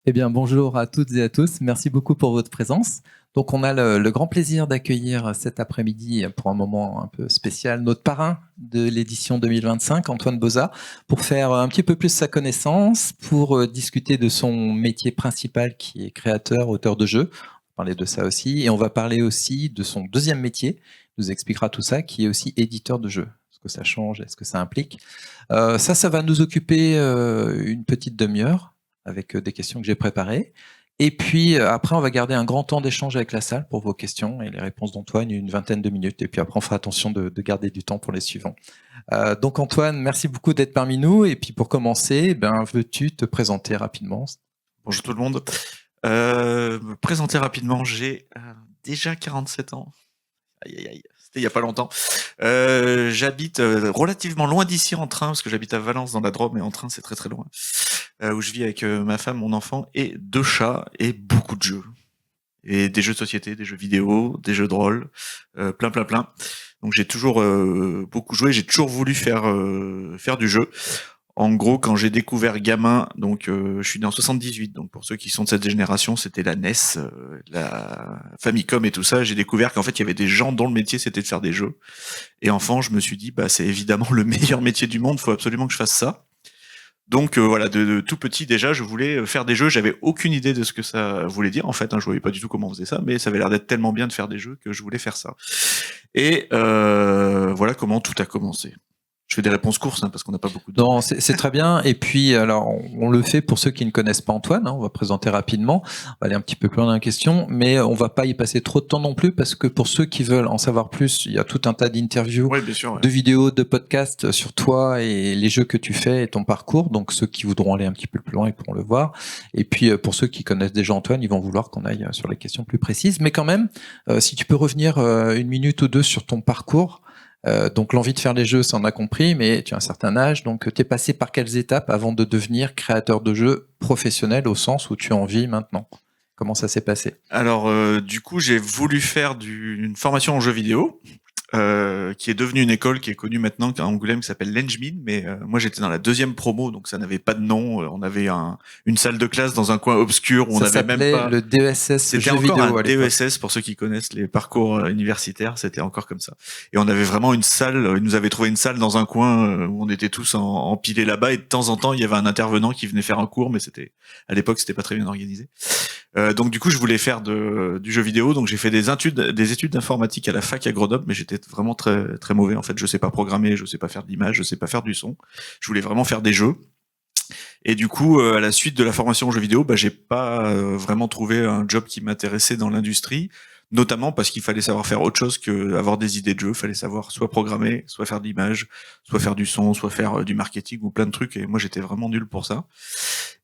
Eh bien, bonjour à toutes et à tous. Merci beaucoup pour votre présence. Donc, on a le grand plaisir d'accueillir cet après-midi, pour un moment un peu spécial, notre parrain de l'édition 2025, Antoine Boza, pour faire un petit peu plus sa connaissance, pour discuter de son métier principal qui est créateur, auteur de jeux. On va parler de ça aussi. Et on va parler aussi de son deuxième métier, il nous expliquera tout ça, qui est aussi éditeur de jeux. Est-ce que ça change? Est-ce que ça implique? Ça va nous occuper une petite demi-heure avec des questions que j'ai préparées. Et puis après, on va garder un grand temps d'échange avec la salle pour vos questions et les réponses d'Antoine, une vingtaine de minutes. Et puis après, on fera attention de garder du temps pour les suivants. Donc Antoine, merci beaucoup d'être parmi nous. Et puis pour commencer, veux-tu te présenter rapidement? Bonjour tout le monde. Me présenter rapidement, j'ai déjà 47 ans. Aïe, aïe, aïe. C'était il y a pas longtemps. J'habite relativement loin d'ici en train, parce que j'habite à Valence dans la Drôme, et en train c'est très très loin. Où je vis avec ma femme, mon enfant, et 2 chats, et beaucoup de jeux. Et des jeux de société, des jeux vidéo, des jeux de rôle, plein. Donc j'ai toujours beaucoup joué, j'ai toujours voulu faire du jeu. En gros, quand j'ai découvert gamin, donc je suis né en 78, donc pour ceux qui sont de cette génération, c'était la NES, la Famicom et tout ça. J'ai découvert qu'en fait, il y avait des gens dont le métier c'était de faire des jeux. Et enfant, je me suis dit, bah c'est évidemment le meilleur métier du monde, faut absolument que je fasse ça. Donc voilà, de tout petit déjà, je voulais faire des jeux. J'avais aucune idée de ce que ça voulait dire en fait. Je voyais pas du tout comment on faisait ça, mais ça avait l'air d'être tellement bien de faire des jeux que je voulais faire ça. Et voilà comment tout a commencé. Je fais des réponses courtes parce qu'on n'a pas beaucoup de temps. Non, c'est très bien. Et puis, alors, on le fait pour ceux qui ne connaissent pas Antoine. On va présenter rapidement. On va aller un petit peu plus loin dans la question, mais on va pas y passer trop de temps non plus parce que pour ceux qui veulent en savoir plus, il y a tout un tas d'interviews, Oui, bien sûr. Ouais. de vidéos, de podcasts sur toi et les jeux que tu fais et ton parcours. Donc, ceux qui voudront aller un petit peu plus loin, ils pourront le voir. Et puis, pour ceux qui connaissent déjà Antoine, ils vont vouloir qu'on aille sur les questions plus précises. Mais quand même, si tu peux revenir une minute ou deux sur ton parcours. Donc l'envie de faire les jeux, ça on a compris, mais tu as un certain âge, donc tu es passé par quelles étapes avant de devenir créateur de jeux professionnel au sens où tu en vis maintenant? Comment ça s'est passé? Alors, du coup, j'ai voulu faire une formation en jeux vidéo, qui est devenue une école qui est connue maintenant à Angoulême, qui s'appelle l'Engmin, mais moi j'étais dans la 2e promo, donc ça n'avait pas de nom. On avait une salle de classe dans un coin obscur où on Ça n'avait même s'appelait pas... le DESS C'était jeux encore vidéo un à l'époque. DESS pour ceux qui connaissent les parcours universitaires, c'était encore comme ça. Et on avait vraiment une salle, ils nous avaient trouvé une salle dans un coin où on était tous empilés là-bas, et de temps en temps il y avait un intervenant qui venait faire un cours, mais à l'époque c'était pas très bien organisé. Donc du coup je voulais faire du jeu vidéo, donc j'ai fait des études d'informatique à la fac à Grenoble, mais j'étais vraiment très très mauvais en fait. Je sais pas programmer, je sais pas faire de l'image, je sais pas faire du son. Je voulais vraiment faire des jeux. Et du coup, à la suite de la formation en jeux vidéo, j'ai pas vraiment trouvé un job qui m'intéressait dans l'industrie, notamment parce qu'il fallait savoir faire autre chose que avoir des idées de jeu. Il fallait savoir soit programmer, soit faire de l'image, soit faire du son, soit faire du marketing ou plein de trucs. Et moi, j'étais vraiment nul pour ça.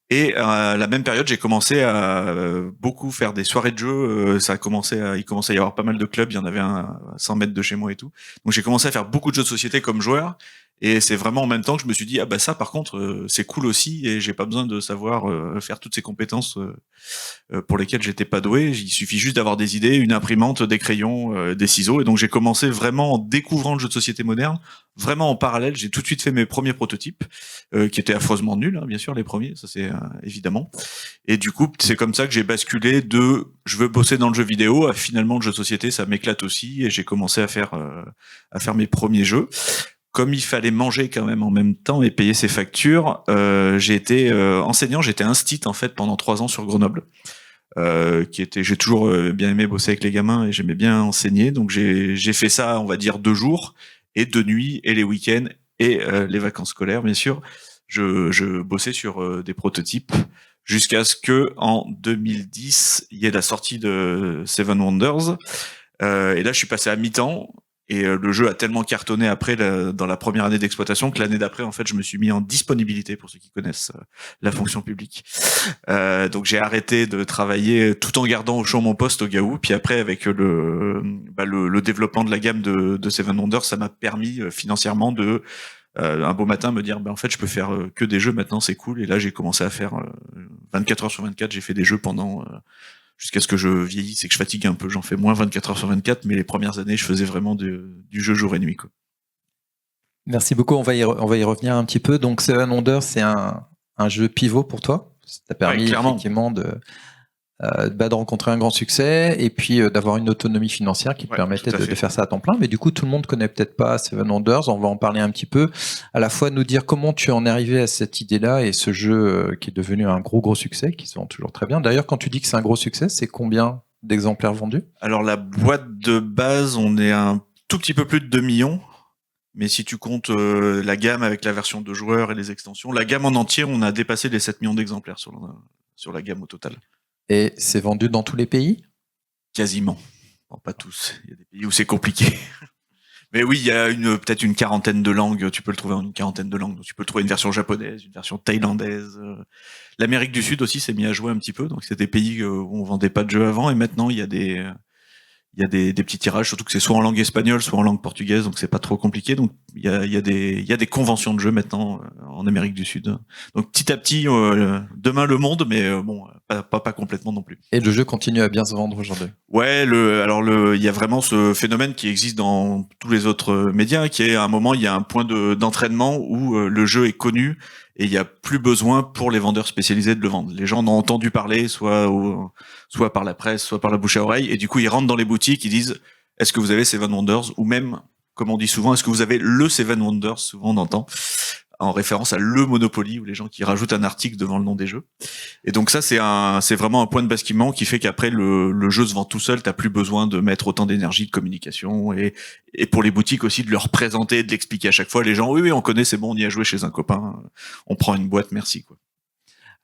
Et à la même période, j'ai commencé à beaucoup faire des soirées de jeux. Il commençait à y avoir pas mal de clubs. Il y en avait un à 100 mètres de chez moi et tout. Donc j'ai commencé à faire beaucoup de jeux de société comme joueur. Et c'est vraiment en même temps que je me suis dit, ah bah ça par contre, c'est cool aussi, et j'ai pas besoin de savoir faire toutes ces compétences pour lesquelles j'étais pas doué. Il suffit juste d'avoir des idées, une imprimante, des crayons, des ciseaux. Et donc j'ai commencé vraiment en découvrant le jeu de société moderne, vraiment en parallèle. J'ai tout de suite fait mes premiers prototypes, qui étaient affreusement nuls, bien sûr, les premiers, ça c'est évidemment. Et du coup, c'est comme ça que j'ai basculé de je veux bosser dans le jeu vidéo à finalement le jeu de société, ça m'éclate aussi, et j'ai commencé à faire mes premiers jeux. Comme il fallait manger quand même en même temps et payer ses factures, j'ai été enseignant, j'étais instit en fait pendant 3 ans sur Grenoble. J'ai toujours bien aimé bosser avec les gamins et j'aimais bien enseigner, donc j'ai fait ça, on va dire 2 jours et 2 nuits et les week-ends et les vacances scolaires bien sûr. Je bossais sur des prototypes jusqu'à ce que en 2010 il y ait la sortie de Seven Wonders, et là je suis passé à mi-temps. Et le jeu a tellement cartonné après dans la première année d'exploitation que l'année d'après, en fait, je me suis mis en disponibilité pour ceux qui connaissent la fonction publique. Donc j'ai arrêté de travailler tout en gardant au chaud mon poste au Gaou. Puis après, avec le développement de la gamme de Seven Wonders, ça m'a permis financièrement de un beau matin me dire, en fait, je peux faire que des jeux maintenant, c'est cool. Et là, j'ai commencé à faire 24 heures sur 24. J'ai fait des jeux pendant jusqu'à ce que je vieillisse et que je fatigue un peu. J'en fais moins 24 heures sur 24, mais les premières années, je faisais vraiment du jeu jour et nuit, quoi. Merci beaucoup, on va y revenir un petit peu. Donc Seven Wonders, c'est un jeu pivot pour toi? Ça t'a permis effectivement de rencontrer un grand succès et puis d'avoir une autonomie financière qui te permettait de faire ça à temps plein. Mais du coup, tout le monde connaît peut-être pas Seven Wonders. On va en parler un petit peu. À la fois nous dire comment tu en es arrivé à cette idée-là et ce jeu qui est devenu un gros succès, qui se vend toujours très bien. D'ailleurs, quand tu dis que c'est un gros succès, c'est combien d'exemplaires vendus? Alors la boîte de base, on est un tout petit peu plus de 2 millions. Mais si tu comptes la gamme avec la version 2 joueurs et les extensions, la gamme en entier, on a dépassé les 7 millions d'exemplaires sur la gamme au total. Et c'est vendu dans tous les pays? Quasiment. Bon, pas tous. Il y a des pays où c'est compliqué. Mais oui, il y a peut-être une quarantaine de langues. Tu peux le trouver en une quarantaine de langues. Donc, tu peux trouver une version japonaise, une version thaïlandaise. L'Amérique du Sud aussi s'est mis à jouer un petit peu. Donc, c'est des pays où on vendait pas de jeux avant. Et maintenant, il y a des petits tirages, surtout que c'est soit en langue espagnole, soit en langue portugaise, donc c'est pas trop compliqué. Donc il y a des conventions de jeux maintenant en Amérique du Sud. Donc petit à petit, demain le monde, mais bon, pas complètement non plus. Et le jeu continue à bien se vendre aujourd'hui. Ouais, il y a vraiment ce phénomène qui existe dans tous les autres médias, qui est à un moment il y a un point d'entraînement où le jeu est connu. Et il n'y a plus besoin pour les vendeurs spécialisés de le vendre. Les gens en ont entendu parler, soit par la presse, soit par la bouche à oreille, et du coup ils rentrent dans les boutiques, ils disent est-ce que vous avez Seven Wonders, ou même, comme on dit souvent, est-ce que vous avez le Seven Wonders, souvent on entend, en référence à le Monopoly, ou les gens qui rajoutent un article devant le nom des jeux. Et donc ça c'est vraiment un point de basculement qui fait qu'après le jeu se vend tout seul, t'as plus besoin de mettre autant d'énergie de communication, et pour les boutiques aussi de leur présenter, de l'expliquer à chaque fois. Les gens oui on connaît, c'est bon, on y a joué chez un copain, on prend une boîte, merci quoi.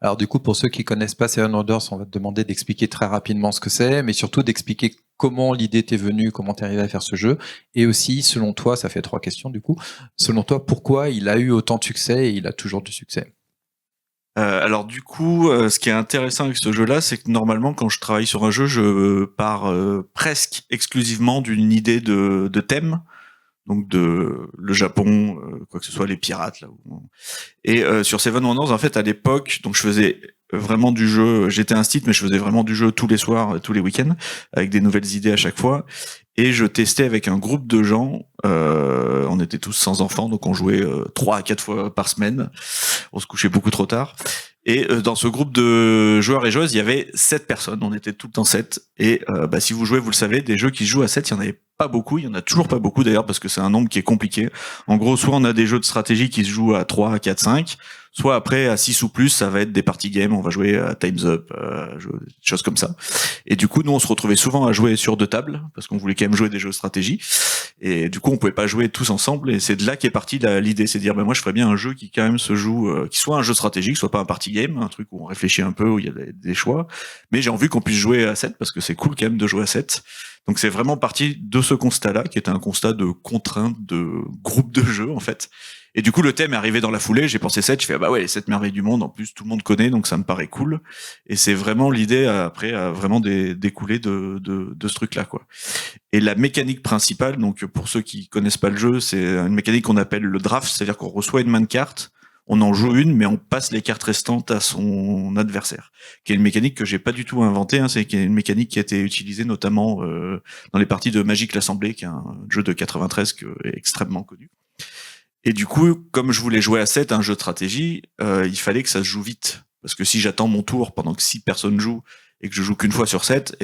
Alors du coup, pour ceux qui connaissent pas Seven Wonders, on va te demander d'expliquer très rapidement ce que c'est, mais surtout d'expliquer comment l'idée t'est venue, comment t'es arrivé à faire ce jeu, et aussi, selon toi, ça fait 3 questions du coup, selon toi, pourquoi il a eu autant de succès et il a toujours du succès? Alors du coup, ce qui est intéressant avec ce jeu-là, c'est que normalement, quand je travaille sur un jeu, je pars presque exclusivement d'une idée de thème. Donc le Japon, quoi que ce soit, les pirates là. Et sur Seven Wonders, en fait, à l'époque, donc je faisais vraiment du jeu. J'étais un site, mais je faisais vraiment du jeu tous les soirs, tous les week-ends, avec des nouvelles idées à chaque fois. Et je testais avec un groupe de gens. On était tous sans enfants, donc on jouait 3 à 4 fois par semaine. On se couchait beaucoup trop tard. Et dans ce groupe de joueurs et joueuses, il y avait 7 personnes. On était tout le temps 7. Et si vous jouez, vous le savez, des jeux qui se jouent à 7, il y en avait pas beaucoup. Il y en a toujours pas beaucoup d'ailleurs, parce que c'est un nombre qui est compliqué. En gros, soit on a des jeux de stratégie qui se jouent à 3, à 4, 5. Soit après, à 6 ou plus, ça va être des party games. On va jouer à Time's Up, des choses comme ça. Et du coup, nous, on se retrouvait souvent à jouer sur 2 tables, parce qu'on voulait quand même jouer des jeux de stratégie. Et du coup, on pouvait pas jouer tous ensemble. Et c'est de là qu'est partie l'idée. C'est de dire, moi, je ferais bien un jeu qui quand même se joue, qui soit un jeu stratégique, soit pas un party game, un truc où on réfléchit un peu, où il y a des choix. Mais j'ai envie qu'on puisse jouer à 7, parce que c'est cool quand même de jouer à 7. Donc c'est vraiment parti de ce constat-là, qui était un constat de contrainte, de groupe de jeu, en fait. Et du coup, le thème est arrivé dans la foulée. J'ai pensé 7, je fais, les 7 merveilles du monde. En plus, tout le monde connaît, donc ça me paraît cool. Et c'est vraiment l'idée, après, a vraiment découlé de ce truc-là, quoi. Et la mécanique principale, donc, pour ceux qui connaissent pas le jeu, c'est une mécanique qu'on appelle le draft. C'est-à-dire qu'on reçoit une main de cartes, on en joue une, mais on passe les cartes restantes à son adversaire. Qui est une mécanique que j'ai pas du tout inventée, c'est une mécanique qui a été utilisée notamment, dans les parties de Magic l'Assemblée, qui est un jeu de 93 qui est extrêmement connu. Et du coup, comme je voulais jouer à 7, un jeu de stratégie, il fallait que ça se joue vite. Parce que si j'attends mon tour pendant que 6 personnes jouent et que je joue qu'une fois sur 7,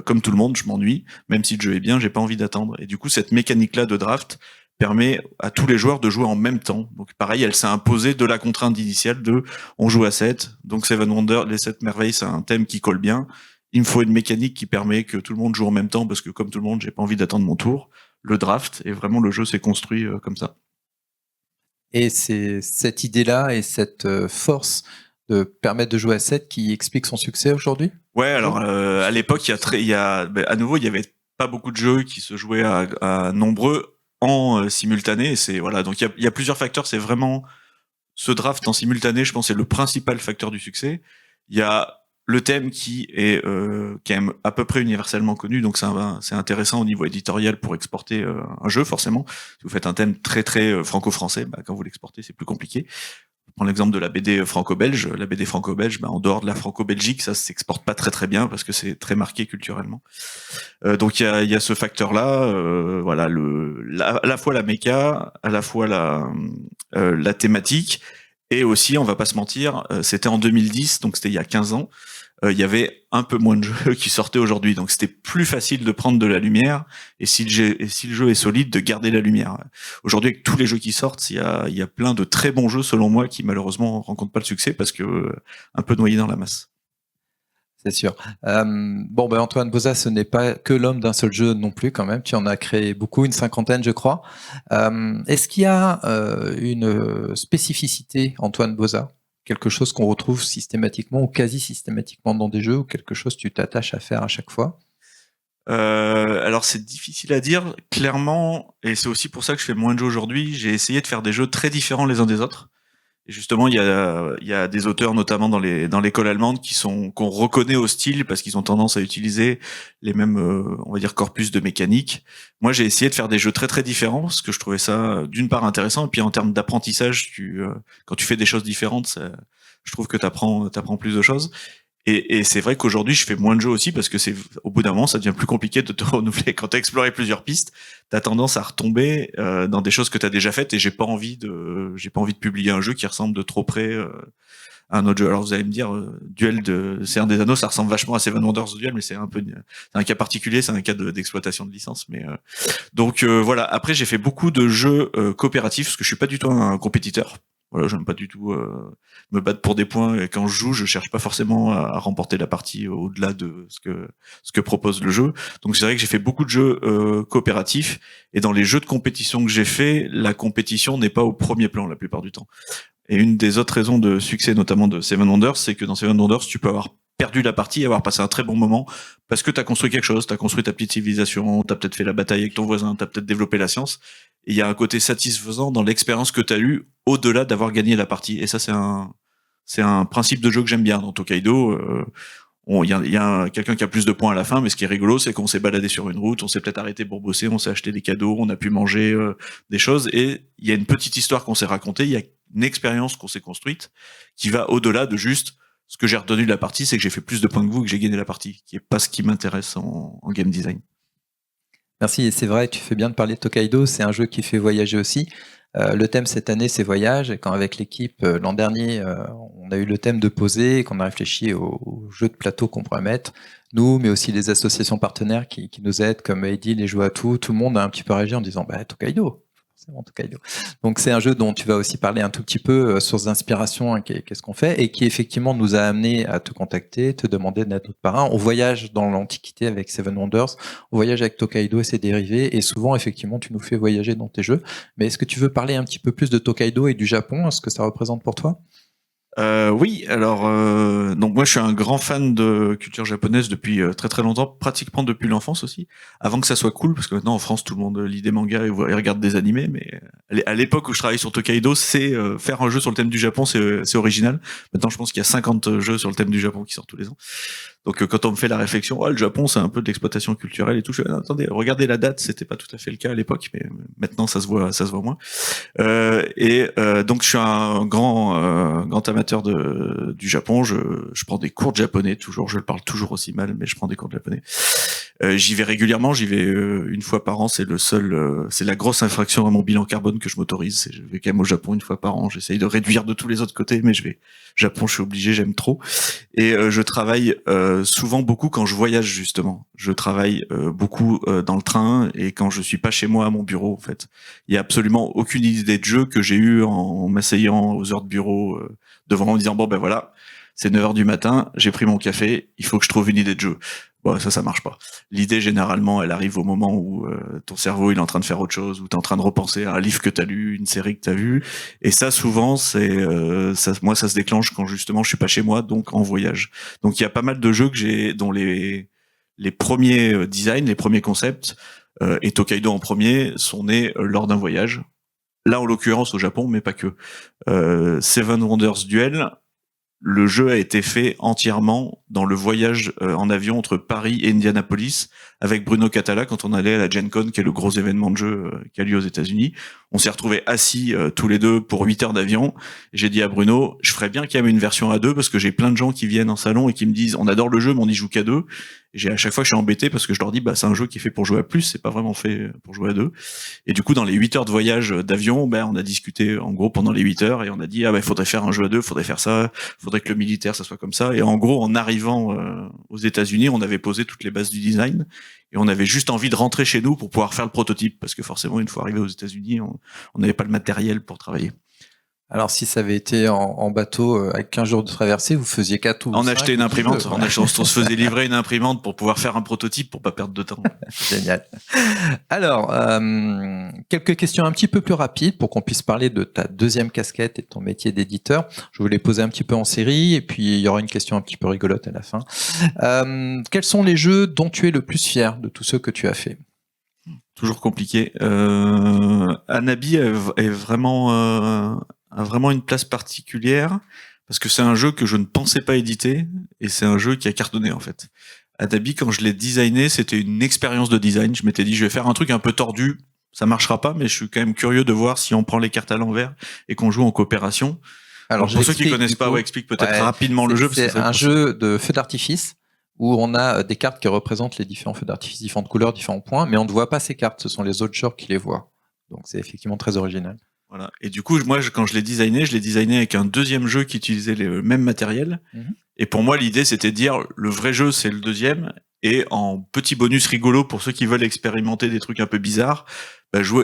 comme tout le monde, je m'ennuie. Même si le jeu est bien, j'ai pas envie d'attendre. Et du coup, cette mécanique-là de draft permet à tous les joueurs de jouer en même temps. Donc pareil, elle s'est imposée de la contrainte initiale de on joue à 7. Donc Seven Wonders, les 7 merveilles, c'est un thème qui colle bien. Il me faut une mécanique qui permet que tout le monde joue en même temps, parce que comme tout le monde, j'ai pas envie d'attendre mon tour. Le draft, et vraiment le jeu s'est construit comme ça. Et c'est cette idée-là et cette force de permettre de jouer à 7 qui explique son succès aujourd'hui? Ouais, alors à l'époque, à nouveau, il y avait pas beaucoup de jeux qui se jouaient à nombreux en simultané. Et c'est donc il y a plusieurs facteurs. C'est vraiment ce draft en simultané, je pense, c'est le principal facteur du succès. Il y a le thème qui est quand même à peu près universellement connu, donc c'est intéressant au niveau éditorial pour exporter un jeu, forcément. Si vous faites un thème très très franco-français, quand vous l'exportez, c'est plus compliqué. Je prends l'exemple de la BD franco-belge. La BD franco-belge, en dehors de la franco-belgique, ça s'exporte pas très très bien parce que c'est très marqué culturellement. Donc il y a ce facteur-là, à la fois la méca, à la fois la thématique. Et aussi, on va pas se mentir, c'était en 2010, donc c'était il y a 15 ans. Il y avait un peu moins de jeux qui sortaient aujourd'hui, donc c'était plus facile de prendre de la lumière et si le jeu est solide, de garder la lumière. Aujourd'hui, avec tous les jeux qui sortent, il y a plein de très bons jeux selon moi qui malheureusement rencontrent pas le succès parce que un peu noyés dans la masse. C'est sûr. Bon, ben Antoine Boza, ce n'est pas que l'homme d'un seul jeu non plus, quand même. Tu en as créé beaucoup, une cinquantaine, je crois. Est-ce qu'il y a une spécificité, Antoine Boza, quelque chose qu'on retrouve systématiquement ou quasi systématiquement dans des jeux, ou quelque chose que tu t'attaches à faire à chaque fois? Alors c'est difficile à dire, clairement, et c'est aussi pour ça que je fais moins de jeux aujourd'hui. J'ai essayé de faire des jeux très différents les uns des autres. Et justement, il y a des auteurs, notamment dans l'école allemande, qu'on reconnaît au style parce qu'ils ont tendance à utiliser les mêmes, on va dire, corpus de mécanique. Moi, j'ai essayé de faire des jeux très très différents parce que je trouvais ça d'une part intéressant et puis en termes d'apprentissage, quand tu fais des choses différentes, je trouve que t'apprends plus de choses. Et c'est vrai qu'aujourd'hui, je fais moins de jeux aussi parce que au bout d'un moment, ça devient plus compliqué de te renouveler. Quand t'as exploré plusieurs pistes, t'as tendance à retomber dans des choses que t'as déjà faites et j'ai pas envie de publier un jeu qui ressemble de trop près à un autre jeu. Alors vous allez me dire, Duel de Seigneur des Anneaux, ça ressemble vachement à Seven Wonders Duel, mais c'est un cas particulier, c'est un cas d'exploitation de licence. Mais donc voilà. Après, j'ai fait beaucoup de jeux coopératifs parce que je suis pas du tout un compétiteur. Voilà, j'aime pas du tout me battre pour des points. Et quand je joue, je cherche pas forcément à remporter la partie au-delà de ce que propose le jeu. Donc c'est vrai que j'ai fait beaucoup de jeux coopératifs. Et dans les jeux de compétition que j'ai fait, la compétition n'est pas au premier plan la plupart du temps. Et une des autres raisons de succès, notamment de Seven Wonders, c'est que dans Seven Wonders, tu peux avoir perdu la partie et avoir passé un très bon moment parce que t'as construit quelque chose, t'as construit ta petite civilisation, t'as peut-être fait la bataille avec ton voisin, t'as peut-être développé la science. Et il y a un côté satisfaisant dans l'expérience que t'as eue au-delà d'avoir gagné la partie. Et ça, c'est un principe de jeu que j'aime bien dans Tokaido. Il y a quelqu'un qui a plus de points à la fin, mais ce qui est rigolo, c'est qu'on s'est baladé sur une route, on s'est peut-être arrêté pour bosser, on s'est acheté des cadeaux, on a pu manger des choses, et il y a une petite histoire qu'on s'est racontée, il y a une expérience qu'on s'est construite, qui va au-delà de juste ce que j'ai retenu de la partie, c'est que j'ai fait plus de points que vous et que j'ai gagné la partie, qui est pas ce qui m'intéresse en game design. Merci, et c'est vrai, tu fais bien de parler de Tokaido, c'est un jeu qui fait voyager aussi. Le thème cette année, c'est voyage, et quand avec l'équipe, l'an dernier, on a eu le thème de poser, et qu'on a réfléchi aux jeux de plateau qu'on pourrait mettre, nous, mais aussi les associations partenaires qui nous aident, comme Eddy, les Jeux à tout le monde a un petit peu réagi en disant « Tokaido ». Tokaido. Donc c'est un jeu dont tu vas aussi parler un tout petit peu, source d'inspiration, hein, qu'est-ce qu'on fait, et qui effectivement nous a amené à te contacter, te demander d'être notre parrain. On voyage dans l'Antiquité avec Seven Wonders, on voyage avec Tokaido et ses dérivés, et souvent effectivement tu nous fais voyager dans tes jeux. Mais est-ce que tu veux parler un petit peu plus de Tokaido et du Japon, ce que ça représente pour toi? Oui, alors donc moi je suis un grand fan de culture japonaise depuis très très longtemps, pratiquement depuis l'enfance aussi, avant que ça soit cool, parce que maintenant en France tout le monde lit des mangas et regarde des animés, mais à l'époque où je travaillais sur Tokaido, c'est faire un jeu sur le thème du Japon, c'est original. Maintenant je pense qu'il y a 50 jeux sur le thème du Japon qui sortent tous les ans. Donc quand on me fait la réflexion, oh, le Japon c'est un peu de l'exploitation culturelle et tout, je dis, attendez, regardez la date, c'était pas tout à fait le cas à l'époque, mais maintenant ça se voit moins. Donc je suis un grand amateur du Japon. Je prends des cours de japonais toujours. Je le parle toujours aussi mal, mais je prends des cours de japonais. J'y vais régulièrement. J'y vais une fois par an. C'est c'est la grosse infraction à mon bilan carbone que je m'autorise. Je vais quand même au Japon une fois par an. J'essaye de réduire de tous les autres côtés, mais je vais Japon. Je suis obligé. J'aime trop. Et je travaille souvent beaucoup quand je voyage justement. Je travaille beaucoup dans le train et quand je suis pas chez moi à mon bureau en fait. Il y a absolument aucune idée de jeu que j'ai eue en m'asseyant aux heures de bureau devant en me disant bon ben voilà, c'est 9h du matin, j'ai pris mon café, il faut que je trouve une idée de jeu. Bon, ça marche pas. L'idée, généralement, elle arrive au moment où ton cerveau, il est en train de faire autre chose, où t'es en train de repenser à un livre que t'as lu, une série que t'as vue. Et ça, souvent, moi, ça se déclenche quand, justement, je suis pas chez moi, donc en voyage. Donc, il y a pas mal de jeux dont les premiers designs, les premiers concepts, et Tokaido en premier, sont nés lors d'un voyage. Là, en l'occurrence, au Japon, mais pas que. Seven Wonders Duel, le jeu a été fait entièrement dans le voyage en avion entre Paris et Indianapolis avec Bruno Catala quand on allait à la Gen Con, qui est le gros événement de jeu qui a lieu aux États-Unis. On s'est retrouvés assis tous les deux pour 8 heures d'avion. J'ai dit à Bruno, je ferais bien qu'il y ait une version à deux parce que j'ai plein de gens qui viennent en salon et qui me disent on adore le jeu mais on n'y joue qu'à deux. Et à chaque fois, je suis embêté parce que je leur dis, c'est un jeu qui est fait pour jouer à plus, c'est pas vraiment fait pour jouer à deux. Et du coup, dans les 8 heures de voyage d'avion, on a discuté en gros pendant les 8 heures et on a dit, il faudrait faire un jeu à deux, faudrait faire ça, faudrait que le militaire ça soit comme ça. Et en gros, en arrivant aux États-Unis, on avait posé toutes les bases du design et on avait juste envie de rentrer chez nous pour pouvoir faire le prototype parce que forcément, une fois arrivé aux États-Unis, on n'avait pas le matériel pour travailler. Alors, si ça avait été en bateau avec 15 jours de traversée, vous faisiez 4 ou 5. On achetait une imprimante, on se faisait livrer une imprimante pour pouvoir faire un prototype pour pas perdre de temps. Génial. Alors, quelques questions un petit peu plus rapides pour qu'on puisse parler de ta deuxième casquette et de ton métier d'éditeur. Je vais les poser un petit peu en série et puis il y aura une question un petit peu rigolote à la fin. Quels sont les jeux dont tu es le plus fier de tous ceux que tu as fait ? Toujours compliqué. Anabi est vraiment a vraiment une place particulière parce que c'est un jeu que je ne pensais pas éditer et c'est un jeu qui a cartonné en fait. Anabi, quand je l'ai designé, c'était une expérience de design. Je m'étais dit, je vais faire un truc un peu tordu, ça marchera pas, mais je suis quand même curieux de voir si on prend les cartes à l'envers et qu'on joue en coopération. Alors pour ceux qui connaissent pas, explique peut-être rapidement le jeu. C'est un jeu de feux d'artifice où on a des cartes qui représentent les différents feux d'artifice, différentes couleurs, différents points, mais on ne voit pas ces cartes, ce sont les autres joueurs qui les voient. Donc c'est effectivement très original. Voilà. Et du coup, moi, quand je l'ai designé avec un deuxième jeu qui utilisait le même matériel. Et pour moi, l'idée, c'était de dire, le vrai jeu, c'est le deuxième. Et en petit bonus rigolo pour ceux qui veulent expérimenter des trucs un peu bizarres,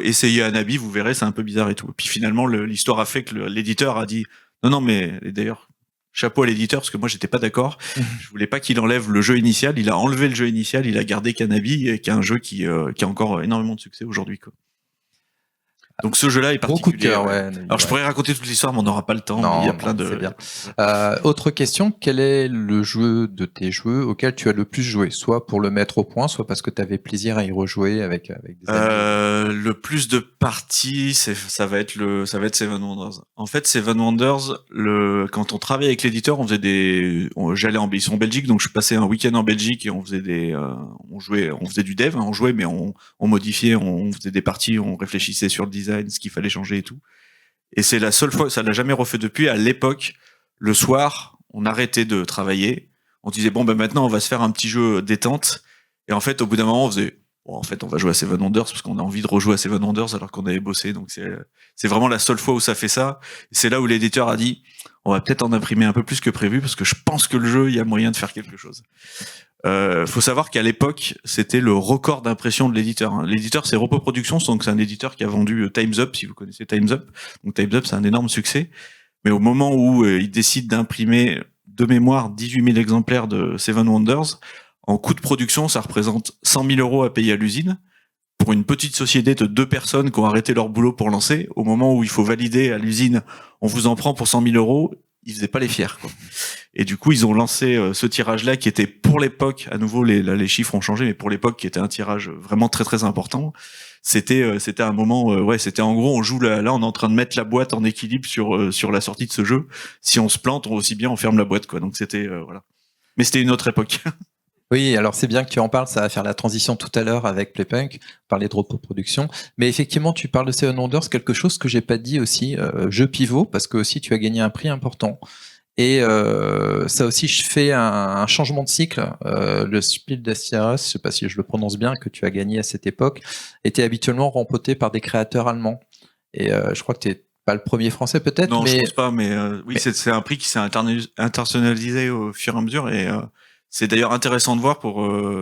essayez Anabi, vous verrez, c'est un peu bizarre et tout. Et puis finalement, l'histoire a fait que l'éditeur a dit, non, mais d'ailleurs, chapeau à l'éditeur, parce que moi, j'étais pas d'accord. Je voulais pas qu'il enlève le jeu initial. Il a enlevé le jeu initial, il a gardé qu'Anabi, qui est un jeu qui a encore énormément de succès aujourd'hui, quoi. Donc ce jeu-là est particulier. Beaucoup de cœur, ouais. Alors je pourrais raconter toute l'histoire, mais on n'aura pas le temps. Non, il y a plein de. C'est bien. Autre question, quel est le jeu de tes jeux auquel tu as le plus joué, soit pour le mettre au point, soit parce que tu avais plaisir à y rejouer avec des amis. Le plus de parties, ça va être Seven Wonders. En fait, Seven Wonders, quand on travaillait avec l'éditeur, on faisait ils sont en Belgique, donc je passais un week-end en Belgique et on faisait on faisait du dev, on jouait, mais on modifiait, on faisait des parties, on réfléchissait sur le design, ce qu'il fallait changer et tout. Et c'est la seule fois, ça l'a jamais refait depuis. À l'époque, le soir, on arrêtait de travailler. On disait maintenant on va se faire un petit jeu détente. Et en fait, au bout d'un moment, on faisait en fait, on va jouer à Seven Wonders parce qu'on a envie de rejouer à Seven Wonders alors qu'on avait bossé. Donc c'est vraiment la seule fois où ça fait ça. Et c'est là où l'éditeur a dit on va peut-être en imprimer un peu plus que prévu parce que je pense que le jeu, il y a moyen de faire quelque chose. Faut savoir qu'à l'époque, c'était le record d'impression de l'éditeur. L'éditeur, c'est Repo Productions, donc c'est un éditeur qui a vendu Time's Up, si vous connaissez Time's Up. Donc Time's Up, c'est un énorme succès. Mais au moment où il décide d'imprimer de mémoire 18 000 exemplaires de Seven Wonders, en coût de production, ça représente 100 000 euros à payer à l'usine. Pour une petite société de 2 personnes qui ont arrêté leur boulot pour lancer, au moment où il faut valider à l'usine, on vous en prend pour 100 000 euros, ils faisaient pas les fiers, quoi. Et du coup, ils ont lancé ce tirage-là qui était pour l'époque, à nouveau les chiffres ont changé, mais pour l'époque qui était un tirage vraiment très très important. C'était un moment, c'était en gros on joue là, on est en train de mettre la boîte en équilibre sur la sortie de ce jeu. Si on se plante, aussi bien on ferme la boîte, quoi. Donc c'était voilà. Mais c'était une autre époque. Oui, alors c'est bien que tu en parles, ça va faire la transition tout à l'heure avec Playpunk, parler de reproduction. Mais effectivement, tu parles de Seven Wonders, quelque chose que j'ai pas dit aussi, jeu pivot, parce que aussi tu as gagné un prix important. Et ça aussi, je fais un changement de cycle. Le Spiel des Jahres, je sais pas si je le prononce bien, que tu as gagné à cette époque, était habituellement remporté par des créateurs allemands. Et je crois que tu n'es pas le premier français peut-être. Non, je pense pas, mais oui, c'est un prix qui s'est internationalisé au fur et à mesure. Et c'est d'ailleurs intéressant de voir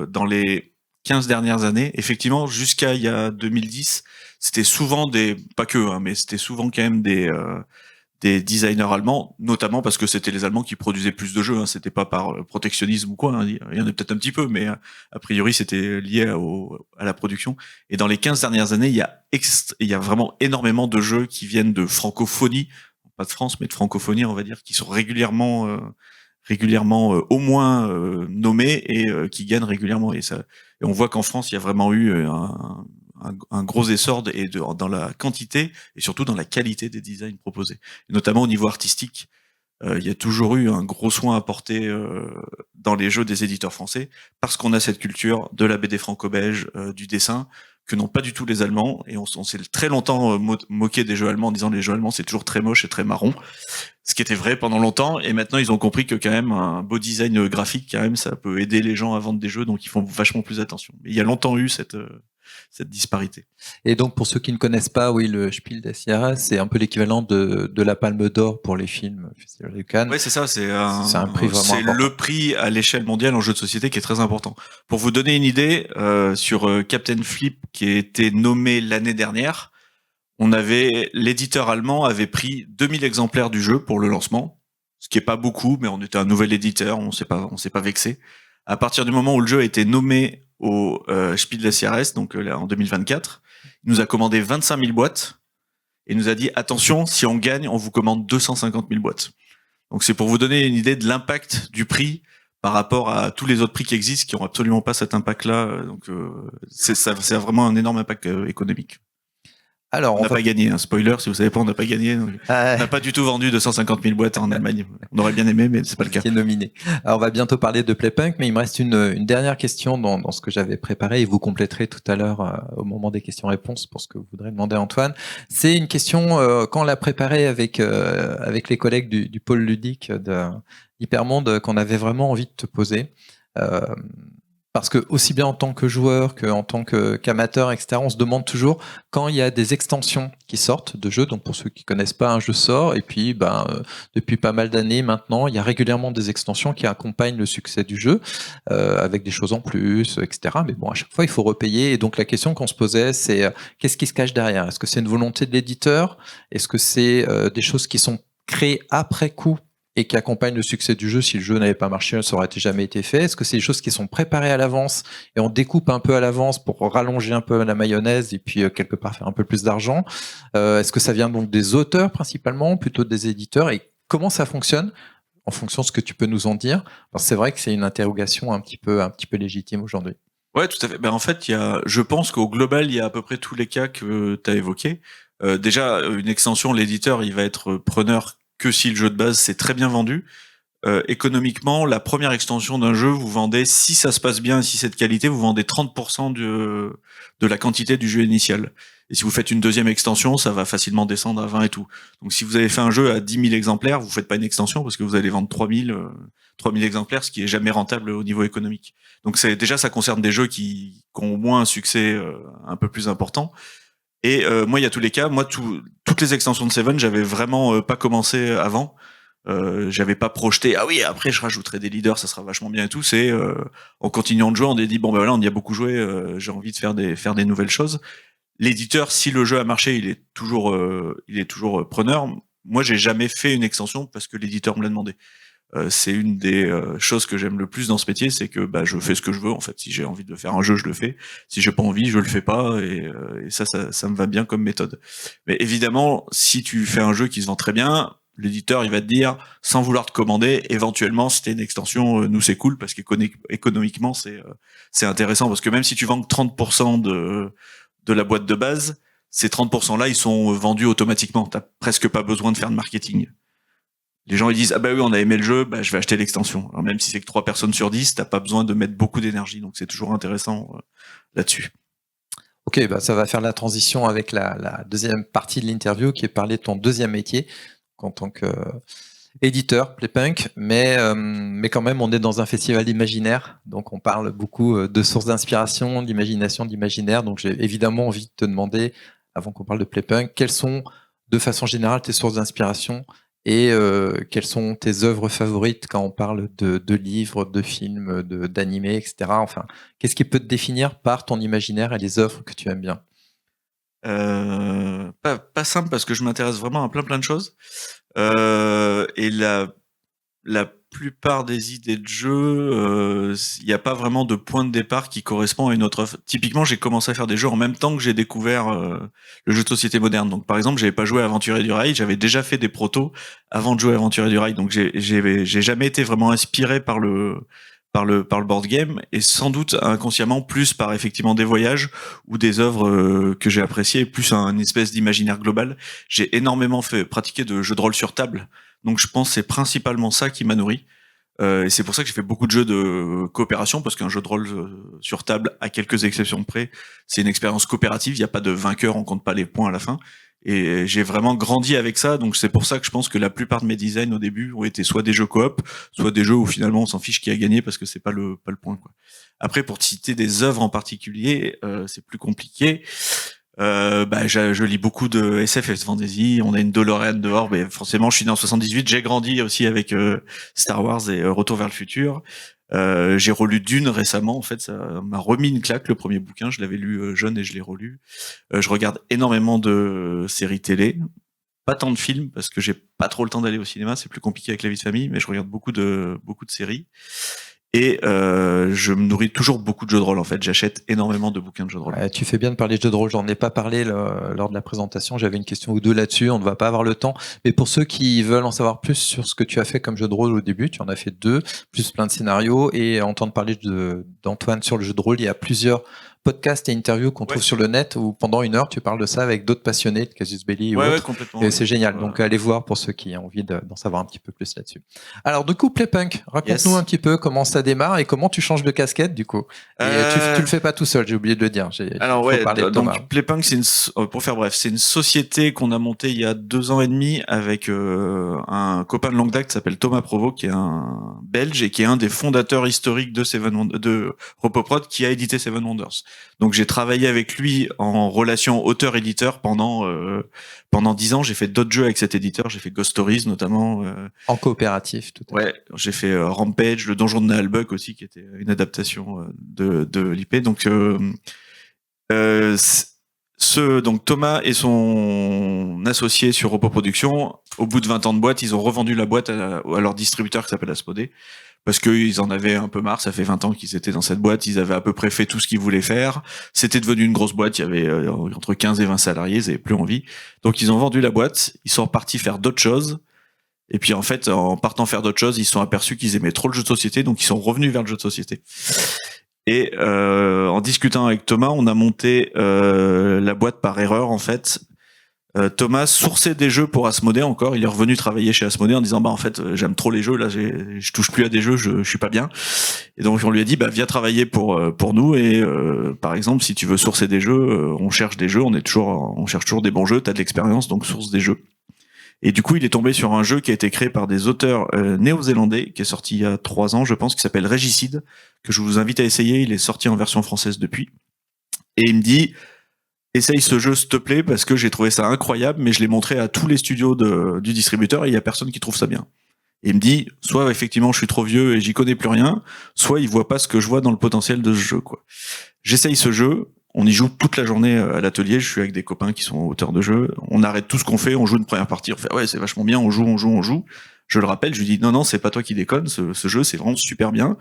dans les 15 dernières années, effectivement, jusqu'à il y a 2010, c'était souvent pas que, mais c'était souvent quand même des designers allemands, notamment parce que c'était les Allemands qui produisaient plus de jeux, c'était pas par protectionnisme ou quoi, il y en a peut-être un petit peu, mais a priori c'était lié à la production. Et dans les 15 dernières années, il y a vraiment énormément de jeux qui viennent de francophonie, pas de France, mais de francophonie, on va dire, qui sont régulièrement au moins nommés et qui gagnent régulièrement. Et on voit qu'en France, il y a vraiment eu un gros essor dans la quantité et surtout dans la qualité des designs proposés. Et notamment au niveau artistique, il y a toujours eu un gros soin apporté dans les jeux des éditeurs français parce qu'on a cette culture de la BD franco-belge, du dessin, que n'ont pas du tout les Allemands. Et on s'est très longtemps moqué des jeux allemands en disant les jeux allemands c'est toujours très moche et très marron. Ce qui était vrai pendant longtemps. Et maintenant ils ont compris que quand même un beau design graphique quand même ça peut aider les gens à vendre des jeux, donc ils font vachement plus attention. Mais il y a longtemps eu cette disparité. Et donc, pour ceux qui ne connaissent pas, oui, le Spiel des Jahres, c'est un peu l'équivalent de la Palme d'Or pour les films Festival de Cannes. Ouais, c'est ça, c'est un prix vraiment c'est important. le prix à l'échelle mondiale en jeu de société qui est très important. Pour vous donner une idée, sur Captain Flip qui a été nommé l'année dernière, l'éditeur allemand avait pris 2000 exemplaires du jeu pour le lancement, ce qui est pas beaucoup, mais on était un nouvel éditeur, on s'est pas vexé. À partir du moment où le jeu a été nommé au Spiel des Jahres, donc en 2024, il nous a commandé 25 000 boîtes et il nous a dit attention, si on gagne, on vous commande 250 000 boîtes. Donc c'est pour vous donner une idée de l'impact du prix par rapport à tous les autres prix qui existent qui ont absolument pas cet impact-là. Donc c'est vraiment un énorme impact économique. Alors, on n'a pas gagné, spoiler, si vous savez pas, on n'a pas gagné. On n'a pas du tout vendu 250 000 boîtes en Allemagne. On aurait bien aimé, mais c'est pas le cas. Qui est nominé. Alors, on va bientôt parler de Playpunk, mais il me reste une dernière question dans ce que j'avais préparé et vous compléterez tout à l'heure au moment des questions-réponses pour ce que vous voudrez demander à Antoine. C'est une question, quand on l'a préparée avec les collègues du pôle ludique de Hypermonde, qu'on avait vraiment envie de te poser. Parce que aussi bien en tant que joueur qu'en tant qu'amateur, etc., on se demande toujours quand il y a des extensions qui sortent de jeux. Donc pour ceux qui connaissent pas, un jeu sort et puis depuis pas mal d'années maintenant, il y a régulièrement des extensions qui accompagnent le succès du jeu avec des choses en plus, etc. Mais bon, à chaque fois il faut repayer. Et donc la question qu'on se posait, c'est qu'est-ce qui se cache derrière? Est-ce que c'est une volonté de l'éditeur? Est-ce que c'est des choses qui sont créées après coup et qui accompagne le succès du jeu? Si le jeu n'avait pas marché, ça aurait jamais été fait. Est-ce que c'est des choses qui sont préparées à l'avance et on découpe un peu à l'avance pour rallonger un peu la mayonnaise et puis quelque part faire un peu plus d'argent? Est-ce que ça vient donc des auteurs principalement, plutôt des éditeurs? Et comment ça fonctionne en fonction de ce que tu peux nous en dire? Parce que c'est vrai que c'est une interrogation un petit peu légitime aujourd'hui. Ouais, tout à fait. Ben, en fait, je pense qu'au global, il y a à peu près tous les cas que tu as évoqués. Déjà, une extension, l'éditeur, il va être preneur que si le jeu de base s'est très bien vendu. Économiquement, la première extension d'un jeu, vous vendez, si ça se passe bien, si c'est de qualité, vous vendez 30% de la quantité du jeu initial. Et si vous faites une deuxième extension, ça va facilement descendre à 20 et tout. Donc si vous avez fait un jeu à 10 000 exemplaires, vous faites pas une extension parce que vous allez vendre 3 000 exemplaires, ce qui est jamais rentable au niveau économique. Donc déjà, ça concerne des jeux qui ont au moins un succès un peu plus important. Et moi, il y a tous les cas. Moi, toutes les extensions de Seven, j'avais vraiment pas commencé avant. J'avais pas projeté. Ah oui, après je rajouterai des leaders, ça sera vachement bien et tout. C'est en continuant de jouer, on a dit bon ben voilà, on y a beaucoup joué. J'ai envie de faire des nouvelles choses. L'éditeur, si le jeu a marché, il est toujours preneur. Moi, j'ai jamais fait une extension parce que l'éditeur me l'a demandé. C'est une des choses que j'aime le plus dans ce métier, c'est que je fais ce que je veux en fait. Si j'ai envie de faire un jeu, je le fais. Si j'ai pas envie, je le fais pas. Et ça me va bien comme méthode. Mais évidemment, si tu fais un jeu qui se vend très bien, l'éditeur il va te dire, sans vouloir te commander, éventuellement si t'es une extension, nous c'est cool parce qu'économiquement c'est intéressant parce que même si tu vends 30% de la boîte de base, ces 30% là ils sont vendus automatiquement. T'as presque pas besoin de faire de marketing. Les gens ils disent ah bah oui on a aimé le jeu, je vais acheter l'extension. Alors même si c'est que 3 personnes sur 10, t'as pas besoin de mettre beaucoup d'énergie, donc c'est toujours intéressant là-dessus. Ok, ça va faire la transition avec la deuxième partie de l'interview qui est parler de ton deuxième métier en tant qu'éditeur, Playpunk, mais quand même on est dans un festival d'imaginaire, donc on parle beaucoup de sources d'inspiration, d'imagination, d'imaginaire, donc j'ai évidemment envie de te demander, avant qu'on parle de Playpunk, quelles sont de façon générale tes sources d'inspiration et quelles sont tes œuvres favorites quand on parle de livres, de films, d'animés, etc. Enfin, qu'est-ce qui peut te définir par ton imaginaire et les œuvres que tu aimes bien? Pas simple parce que je m'intéresse vraiment à plein de choses. Et la plupart des idées de jeu, il n'y a pas vraiment de point de départ qui correspond à une autre œuvre. Typiquement, j'ai commencé à faire des jeux en même temps que j'ai découvert le jeu de société moderne. Donc, par exemple, j'avais pas joué à Aventurier du Rail, j'avais déjà fait des protos avant de jouer à Aventurier du Rail. Donc, j'ai jamais été vraiment inspiré par le board game et sans doute inconsciemment plus par effectivement des voyages ou des œuvres que j'ai appréciées, plus un espèce d'imaginaire global. J'ai énormément pratiqué de jeux de rôle sur table, donc je pense que c'est principalement ça qui m'a nourri. Et c'est pour ça que j'ai fait beaucoup de jeux de coopération, parce qu'un jeu de rôle sur table, à quelques exceptions près, c'est une expérience coopérative. Il n'y a pas de vainqueur, on compte pas les points à la fin. Et j'ai vraiment grandi avec ça, donc c'est pour ça que je pense que la plupart de mes designs au début ont été soit des jeux coop, soit des jeux où finalement on s'en fiche qui a gagné parce que c'est pas le point, quoi. Après, pour te citer des œuvres en particulier, c'est plus compliqué. Je lis beaucoup de SF Fantasy. On a une DeLorean dehors, mais forcément, je suis né en 78. J'ai grandi aussi avec Star Wars et Retour vers le futur. J'ai relu Dune récemment. En fait, ça m'a remis une claque, le premier bouquin. Je l'avais lu jeune et je l'ai relu. Je regarde énormément de séries télé. Pas tant de films parce que j'ai pas trop le temps d'aller au cinéma. C'est plus compliqué avec la vie de famille, mais je regarde beaucoup de séries. Et je me nourris toujours beaucoup de jeux de rôle, en fait. J'achète énormément de bouquins de jeux de rôle. Tu fais bien de parler de jeux de rôle. J'en ai pas parlé lors de la présentation. J'avais une question ou deux là-dessus. On ne va pas avoir le temps. Mais pour ceux qui veulent en savoir plus sur ce que tu as fait comme jeu de rôle au début, tu en as fait 2, plus plein de scénarios. Et entendre parler d'Antoine sur le jeu de rôle, il y a plusieurs podcasts et interviews qu'on trouve sur le net où pendant 1 heure, tu parles de ça avec d'autres passionnés de Casus Belli ou autres. Complètement. Et c'est génial. Donc, allez voir pour ceux qui ont envie d'en savoir un petit peu plus là-dessus. Alors, du coup, Playpunk, raconte-nous un petit peu comment ça démarre et comment tu changes de casquette, du coup. Et tu le fais pas tout seul, j'ai oublié de le dire. Donc Playpunk, pour faire bref, c'est une société qu'on a montée il y a 2 ans et demi avec un copain de longue date qui s'appelle Thomas Provost, qui est un Belge et qui est un des fondateurs historiques de Ropoprod, qui a édité Seven Wonders. Donc j'ai travaillé avec lui en relation auteur-éditeur pendant 10 ans. J'ai fait d'autres jeux avec cet éditeur. J'ai fait Ghost Stories notamment. En coopératif, tout à fait. J'ai fait Rampage, le donjon de Naalbuck aussi, qui était une adaptation de l'IP. Donc donc Thomas et son associé sur Repo Productions, au bout de 20 ans de boîte, ils ont revendu la boîte à leur distributeur qui s'appelle Asmodée, parce qu'ils en avaient un peu marre. Ça fait 20 ans qu'ils étaient dans cette boîte, ils avaient à peu près fait tout ce qu'ils voulaient faire. C'était devenu une grosse boîte, il y avait entre 15 et 20 salariés, ils avaient plus envie. Donc ils ont vendu la boîte, ils sont repartis faire d'autres choses. Et puis en fait, en partant faire d'autres choses, ils se sont aperçus qu'ils aimaient trop le jeu de société, donc ils sont revenus vers le jeu de société. Et en discutant avec Thomas, on a monté la boîte par erreur, en fait. Thomas sourçait des jeux pour Asmodée encore. Il est revenu travailler chez Asmodée en disant en fait j'aime trop les jeux, là je touche plus à des jeux, je suis pas bien. Et donc on lui a dit viens travailler pour nous, et par exemple si tu veux sourcer des jeux, on cherche des jeux, on cherche toujours des bons jeux, t'as de l'expérience donc source des jeux. Et du coup, il est tombé sur un jeu qui a été créé par des auteurs néo-zélandais, qui est sorti il y a 3 ans, je pense, qui s'appelle Régicide, que je vous invite à essayer. Il est sorti en version française depuis. Et il me dit, essaye ce jeu, s'il te plaît, parce que j'ai trouvé ça incroyable, mais je l'ai montré à tous les studios du distributeur et il y a personne qui trouve ça bien. Et il me dit, soit effectivement je suis trop vieux et j'y connais plus rien, soit il voit pas ce que je vois dans le potentiel de ce jeu, quoi. J'essaye ce jeu. On y joue toute la journée à l'atelier. Je suis avec des copains qui sont auteurs de jeux. On arrête tout ce qu'on fait. On joue une première partie. On fait ouais, c'est vachement bien. On joue. Je le rappelle. Je lui dis non, c'est pas toi qui déconne. Ce jeu, c'est vraiment super bien.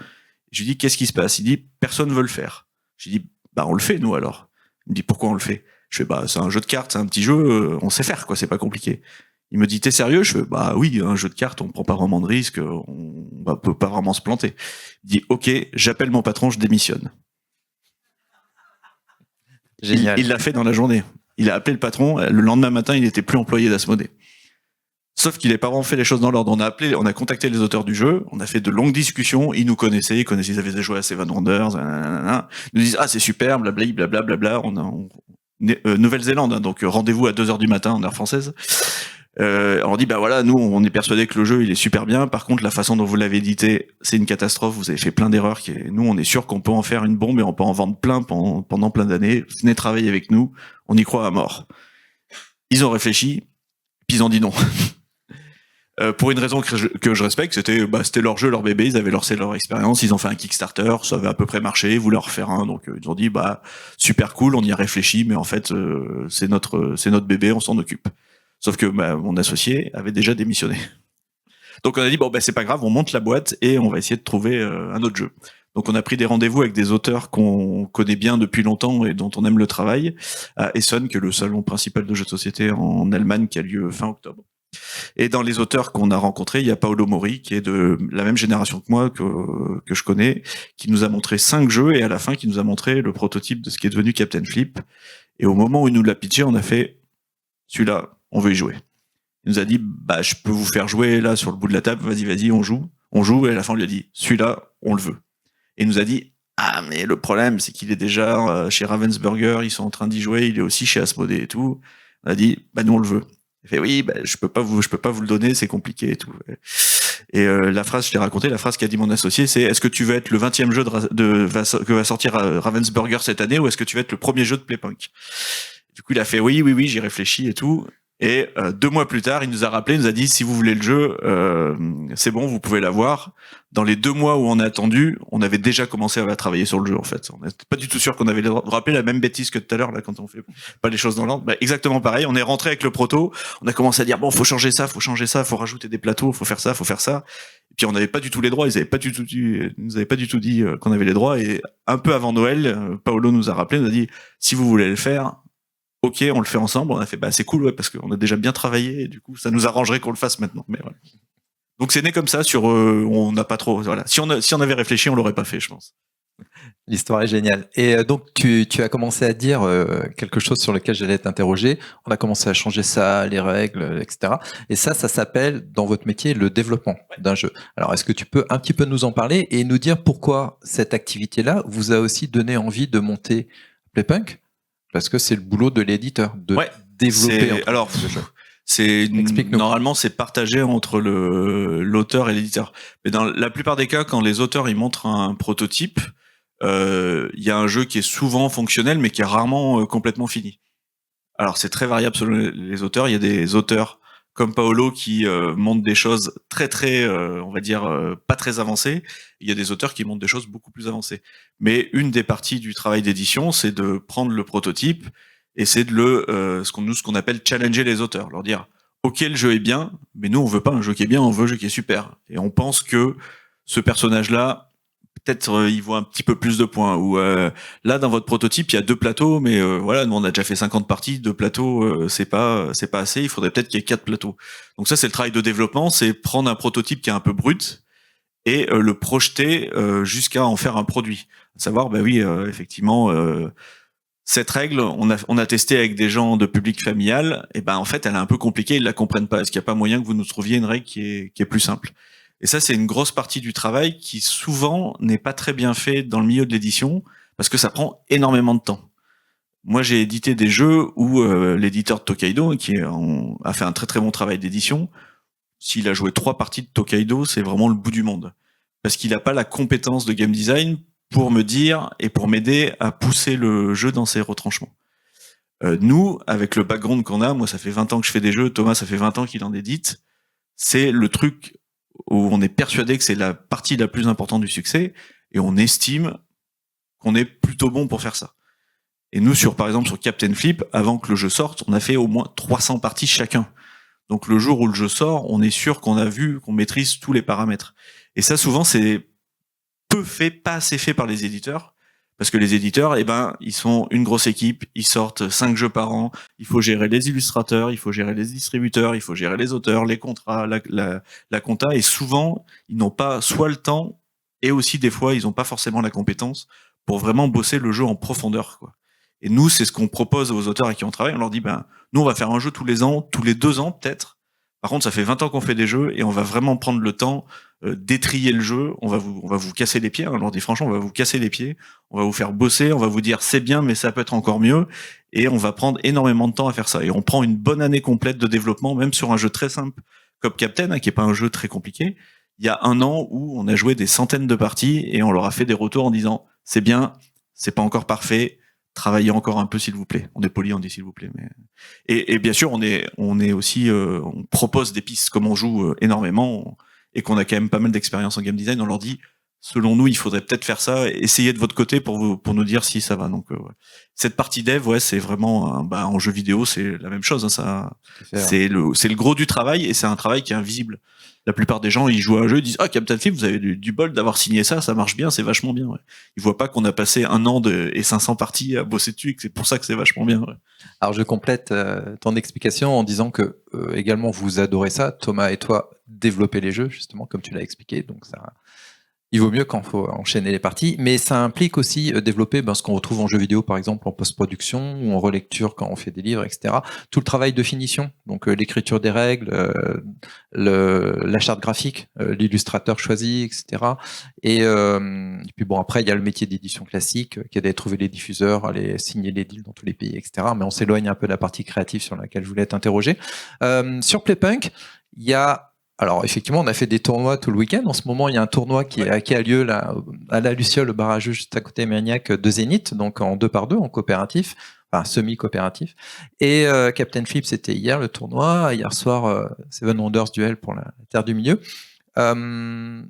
Je lui dis qu'est-ce qui se passe? Il dit personne veut le faire. Je lui dis on le fait nous alors. Il me dit pourquoi on le fait? Je fais c'est un jeu de cartes, c'est un petit jeu. On sait faire quoi. C'est pas compliqué. Il me dit t'es sérieux? Je fais oui, un jeu de cartes, on prend pas vraiment de risques. On peut pas vraiment se planter. Il dit ok, j'appelle mon patron, je démissionne. Génial. Il l'a fait dans la journée. Il a appelé le patron. Le lendemain matin, il n'était plus employé d'Asmodée. Sauf qu'il n'avait pas vraiment fait les choses dans l'ordre. On a contacté les auteurs du jeu. On a fait de longues discussions. Ils nous connaissaient. Ils avaient joué à Seven Wonders. Ils nous disent c'est super, blablabla. Nouvelle-Zélande, hein, donc rendez-vous à 2h du matin en heure française. On dit nous on est persuadé que le jeu il est super bien. Par contre la façon dont vous l'avez édité c'est une catastrophe. Vous avez fait plein d'erreurs. Nous on est sûr qu'on peut en faire une bombe et on peut en vendre plein pendant plein d'années. Venez travailler avec nous. On y croit à mort. Ils ont réfléchi puis ils ont dit non. Pour une raison que je respecte, c'était leur jeu, leur bébé. Ils avaient lancé leur expérience. Ils ont fait un Kickstarter. Ça avait à peu près marché. Ils voulaient en refaire un. Donc ils ont dit super cool. On y a réfléchi, mais en fait c'est notre bébé. On s'en occupe. Sauf que mon associé avait déjà démissionné. Donc on a dit c'est pas grave, on monte la boîte et on va essayer de trouver un autre jeu. Donc on a pris des rendez-vous avec des auteurs qu'on connaît bien depuis longtemps et dont on aime le travail, à Essen, que est le salon principal de jeux de société en Allemagne qui a lieu fin octobre. Et dans les auteurs qu'on a rencontrés, il y a Paolo Mori, qui est de la même génération que moi, que je connais, qui nous a montré 5 jeux et à la fin qui nous a montré le prototype de ce qui est devenu Captain Flip. Et au moment où il nous l'a pitché, on a fait celui-là, on veut y jouer. Il nous a dit je peux vous faire jouer là sur le bout de la table, vas-y, on joue. on joue, et à la fin, on lui a dit, celui-là, on le veut. Et il nous a dit, ah, mais le problème, c'est qu'il est déjà chez Ravensburger, ils sont en train d'y jouer, il est aussi chez Asmodée et tout. On a dit, bah, nous, on le veut. Il fait, oui, bah, je peux pas vous le donner, c'est compliqué et tout. Et la phrase, je t'ai raconté, la phrase qu'a dit mon associé, c'est, est-ce que tu veux être le 20e jeu que va sortir Ravensburger cette année, ou est-ce que tu veux être le premier jeu de Playpunk? Du coup, il a fait, oui, j'y réfléchis et tout. Et 2 mois plus tard, il nous a rappelé, il nous a dit, si vous voulez le jeu, c'est bon, vous pouvez l'avoir. Dans les 2 mois où on a attendu, on avait déjà commencé à travailler sur le jeu, en fait. On n'était pas du tout sûr qu'on avait le droit. Vous vous rappelez la même bêtise que tout à l'heure, là, quand on fait pas les choses dans l'ordre? Bah, exactement pareil. On est rentré avec le proto. On a commencé à dire, bon, faut changer ça, faut rajouter des plateaux, faut faire ça. Et puis on n'avait pas du tout les droits. Ils nous avaient pas du tout dit qu'on avait les droits. Et un peu avant Noël, Paolo nous a rappelé, nous a dit, si vous voulez le faire, ok, on le fait ensemble. On a fait, bah, c'est cool, ouais, parce qu'on a déjà bien travaillé, et du coup, ça nous arrangerait qu'on le fasse maintenant. Mais voilà. Donc c'est né comme ça sur, on n'a pas trop, voilà. Si on avait réfléchi, on l'aurait pas fait, je pense. L'histoire est géniale. Et donc, tu as commencé à dire quelque chose sur lequel j'allais t'interroger. On a commencé à changer ça, les règles, etc. Et ça s'appelle, dans votre métier, le développement d'un jeu. Alors, est-ce que tu peux un petit peu nous en parler et nous dire pourquoi cette activité-là vous a aussi donné envie de monter Playpunk? Parce que c'est le boulot de l'éditeur, de développer le jeu. Normalement, c'est partagé entre l'auteur et l'éditeur. Mais dans la plupart des cas, quand les auteurs ils montrent un prototype, il y a un jeu qui est souvent fonctionnel, mais qui est rarement complètement fini. Alors c'est très variable selon les auteurs. Il y a des auteurs comme Paolo qui montrent des choses très, on va dire, pas très avancées. Il y a des auteurs qui montrent des choses beaucoup plus avancées. Mais une des parties du travail d'édition, c'est de prendre le prototype et c'est de ce qu'on appelle challenger les auteurs, leur dire ok, le jeu est bien, mais nous on veut pas un jeu qui est bien, on veut un jeu qui est super. Et on pense que ce personnage-là, peut-être il vaut un petit peu plus de points. Ou là dans votre prototype il y a 2 plateaux, mais voilà, nous on a déjà fait 50 parties, 2 plateaux c'est pas assez. Il faudrait peut-être qu'il y ait 4 plateaux. Donc ça c'est le travail de développement, c'est prendre un prototype qui est un peu brut et le projeter jusqu'à en faire un produit. À savoir, bah oui, effectivement. Cette règle, on a testé avec des gens de public familial, et ben en fait, elle est un peu compliquée, ils la comprennent pas. Est-ce qu'il n'y a pas moyen que vous nous trouviez une règle qui est plus simple? Et ça, c'est une grosse partie du travail qui souvent n'est pas très bien fait dans le milieu de l'édition, parce que ça prend énormément de temps. Moi, j'ai édité des jeux où l'éditeur de Tokaido, a fait un très très bon travail d'édition, s'il a joué 3 parties de Tokaido, c'est vraiment le bout du monde. Parce qu'il n'a pas la compétence de game design pour me dire et pour m'aider à pousser le jeu dans ses retranchements. Nous, avec le background qu'on a, moi ça fait 20 ans que je fais des jeux, Thomas ça fait 20 ans qu'il en édite, c'est le truc où on est persuadé que c'est la partie la plus importante du succès, et on estime qu'on est plutôt bon pour faire ça. Et nous, par exemple sur Captain Flip, avant que le jeu sorte, on a fait au moins 300 parties chacun. Donc le jour où le jeu sort, on est sûr qu'on maîtrise tous les paramètres. Et ça souvent c'est pas assez fait par les éditeurs, parce que les éditeurs, ils sont une grosse équipe, ils sortent 5 jeux par an, il faut gérer les illustrateurs, il faut gérer les distributeurs, il faut gérer les auteurs, les contrats, la compta, et souvent, ils n'ont pas soit le temps, et aussi des fois, ils n'ont pas forcément la compétence pour vraiment bosser le jeu en profondeur, quoi. Et nous, c'est ce qu'on propose aux auteurs avec qui on travaille, on leur dit, nous, on va faire un jeu tous les ans, tous les 2 ans, peut-être. Par contre, ça fait 20 ans qu'on fait des jeux, et on va vraiment prendre le temps d'étrier le jeu, on va vous casser les pieds, on leur dit franchement, on va vous casser les pieds, on va vous faire bosser, on va vous dire c'est bien, mais ça peut être encore mieux, et on va prendre énormément de temps à faire ça. Et on prend une bonne année complète de développement, même sur un jeu très simple comme Captain, qui est pas un jeu très compliqué. Il y a 1 an où on a joué des centaines de parties, et on leur a fait des retours en disant c'est bien, c'est pas encore parfait, travaillez encore un peu s'il vous plaît. On est poli, on dit s'il vous plaît, mais et bien sûr on est aussi on propose des pistes, comme on joue énormément et qu'on a quand même pas mal d'expérience en game design, on leur dit selon nous il faudrait peut-être faire ça, essayez de votre côté pour nous dire si ça va. Donc ouais. Cette partie dev, c'est vraiment en jeu vidéo c'est la même chose, hein, ça c'est le gros du travail, et c'est un travail qui est invisible. La plupart des gens, ils jouent à un jeu, ils disent Captain Flip, vous avez du bol d'avoir signé ça marche bien, c'est vachement bien. Ouais. Ils voient pas qu'on a passé 1 an et 500 parties à bosser dessus, et que c'est pour ça que c'est vachement bien. Ouais. Alors je complète ton explication en disant que également vous adorez ça, Thomas et toi, développer les jeux, justement, comme tu l'as expliqué. Donc ça, Il vaut mieux quand il faut enchaîner les parties, mais ça implique aussi développer ce qu'on retrouve en jeu vidéo, par exemple en post-production ou en relecture quand on fait des livres, etc. Tout le travail de finition, donc l'écriture des règles, la charte graphique, l'illustrateur choisi, etc. Et puis bon, après il y a le métier d'édition classique, qui est d'aller trouver les diffuseurs, aller signer les deals dans tous les pays, etc. Mais on s'éloigne un peu de la partie créative sur laquelle je voulais t'interroger. Sur Playpunk, il y a alors effectivement, on a fait des tournois tout le week-end. En ce moment, il y a un tournoi qui a lieu là, à la Luciole, au barrage juste à côté de Mérignac, de Zénith, donc en 2x2, en coopératif, enfin semi-coopératif. Et Captain Flip, c'était hier le tournoi. Hier soir, Seven Wonders Duel pour la Terre du Milieu. Un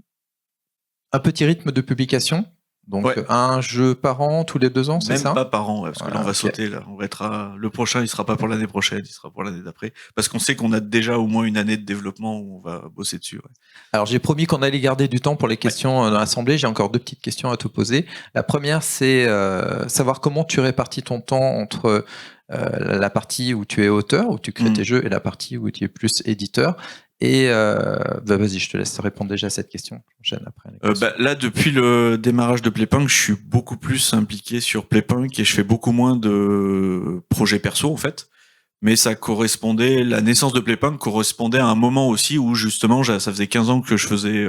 petit rythme de publication. Donc Ouais. un jeu par an, tous les 2 ans, c'est Même ça? pas par an, parce que là on va Ok. sauter. Là, on va être le prochain, il sera pas pour l'année prochaine, il sera pour l'année d'après, parce qu'on sait qu'on a déjà au moins une année de développement où on va bosser dessus. Ouais. Alors j'ai promis qu'on allait garder du temps pour les questions dans l'assemblée. J'ai encore 2 petites questions à te poser. La première, c'est savoir comment tu répartis ton temps entre la partie où tu es auteur, où tu crées tes jeux, et la partie où tu es plus éditeur. Et vas-y, je te laisse répondre déjà à cette question. J'enchaîne après. Là, depuis le démarrage de Playpunk, je suis beaucoup plus impliqué sur Playpunk et je fais beaucoup moins de projets perso en fait. Mais ça correspondait, la naissance de Playpunk correspondait à un moment aussi où justement, ça faisait 15 ans que je faisais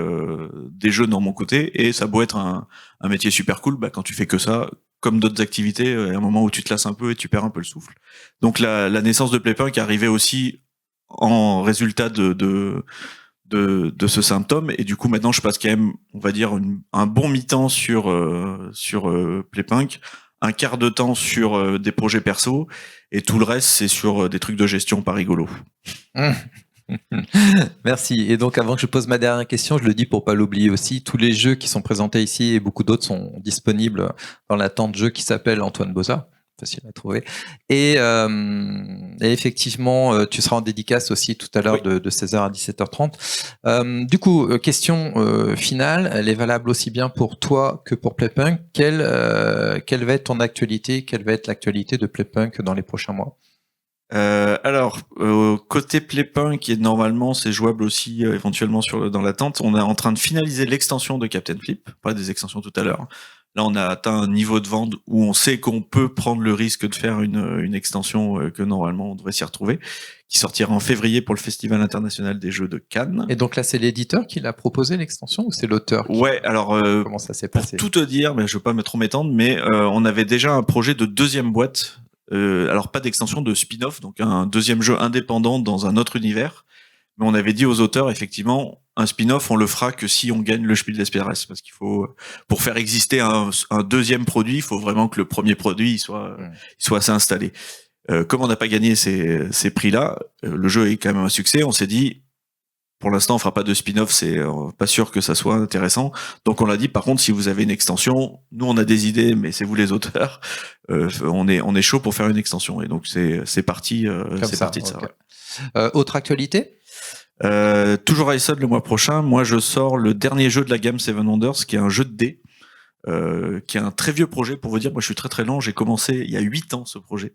des jeux dans mon côté, et ça doit être un métier super cool, quand tu fais que ça, comme d'autres activités, à un moment où tu te lasses un peu et tu perds un peu le souffle. Donc la naissance de Playpunk arrivait aussi en résultat de ce symptôme, et du coup maintenant je passe quand même, on va dire, un bon mi-temps sur Playpunk, un quart de temps sur des projets perso, et tout le reste c'est sur des trucs de gestion pas rigolo. Merci. Et donc, avant que je pose ma dernière question, je le dis pour pas l'oublier aussi, tous les jeux qui sont présentés ici et beaucoup d'autres sont disponibles dans la tente jeu qui s'appelle Antoine Boza. Facile à trouver. Et effectivement, tu seras en dédicace aussi tout à l'heure de 16h à 17h30. Du coup, question finale, elle est valable aussi bien pour toi que pour Playpunk. Quelle va être ton actualité? Quelle va être l'actualité de Playpunk dans les prochains mois? Côté Playpunk, et normalement c'est jouable aussi éventuellement dans l'attente, on est en train de finaliser l'extension de Captain Flip, pas des extensions tout à l'heure. Là, on a atteint un niveau de vente où on sait qu'on peut prendre le risque de faire une extension que normalement on devrait s'y retrouver, qui sortira en février pour le Festival international des jeux de Cannes. Et donc là, c'est l'éditeur qui l'a proposé l'extension, ou c'est l'auteur? Ouais, alors comment ça s'est pour passé? tout te dire, mais je veux pas me trop m'étendre, mais on avait déjà un projet de deuxième boîte. Alors pas d'extension, de spin-off, donc un deuxième jeu indépendant dans un autre univers. Mais on avait dit aux auteurs, effectivement, un spin-off, on le fera que si on gagne le Spiel des Jahres, parce qu'il faut, pour faire exister un deuxième produit, il faut vraiment que le premier produit il soit assez installé. Comme on n'a pas gagné ces prix-là, le jeu est quand même un succès. On s'est dit, pour l'instant, on fera pas de spin-off, c'est pas sûr que ça soit intéressant. Donc on l'a dit, par contre, si vous avez une extension, nous on a des idées, mais c'est vous les auteurs, on est chaud pour faire une extension. Et donc c'est parti, parti de ça. Ouais. Autre actualité? Toujours à Essonne le mois prochain, moi je sors le dernier jeu de la gamme Seven Wonders, qui est un jeu de dés, qui est un très vieux projet. Pour vous dire, moi je suis très très lent, j'ai commencé il y a 8 ans ce projet,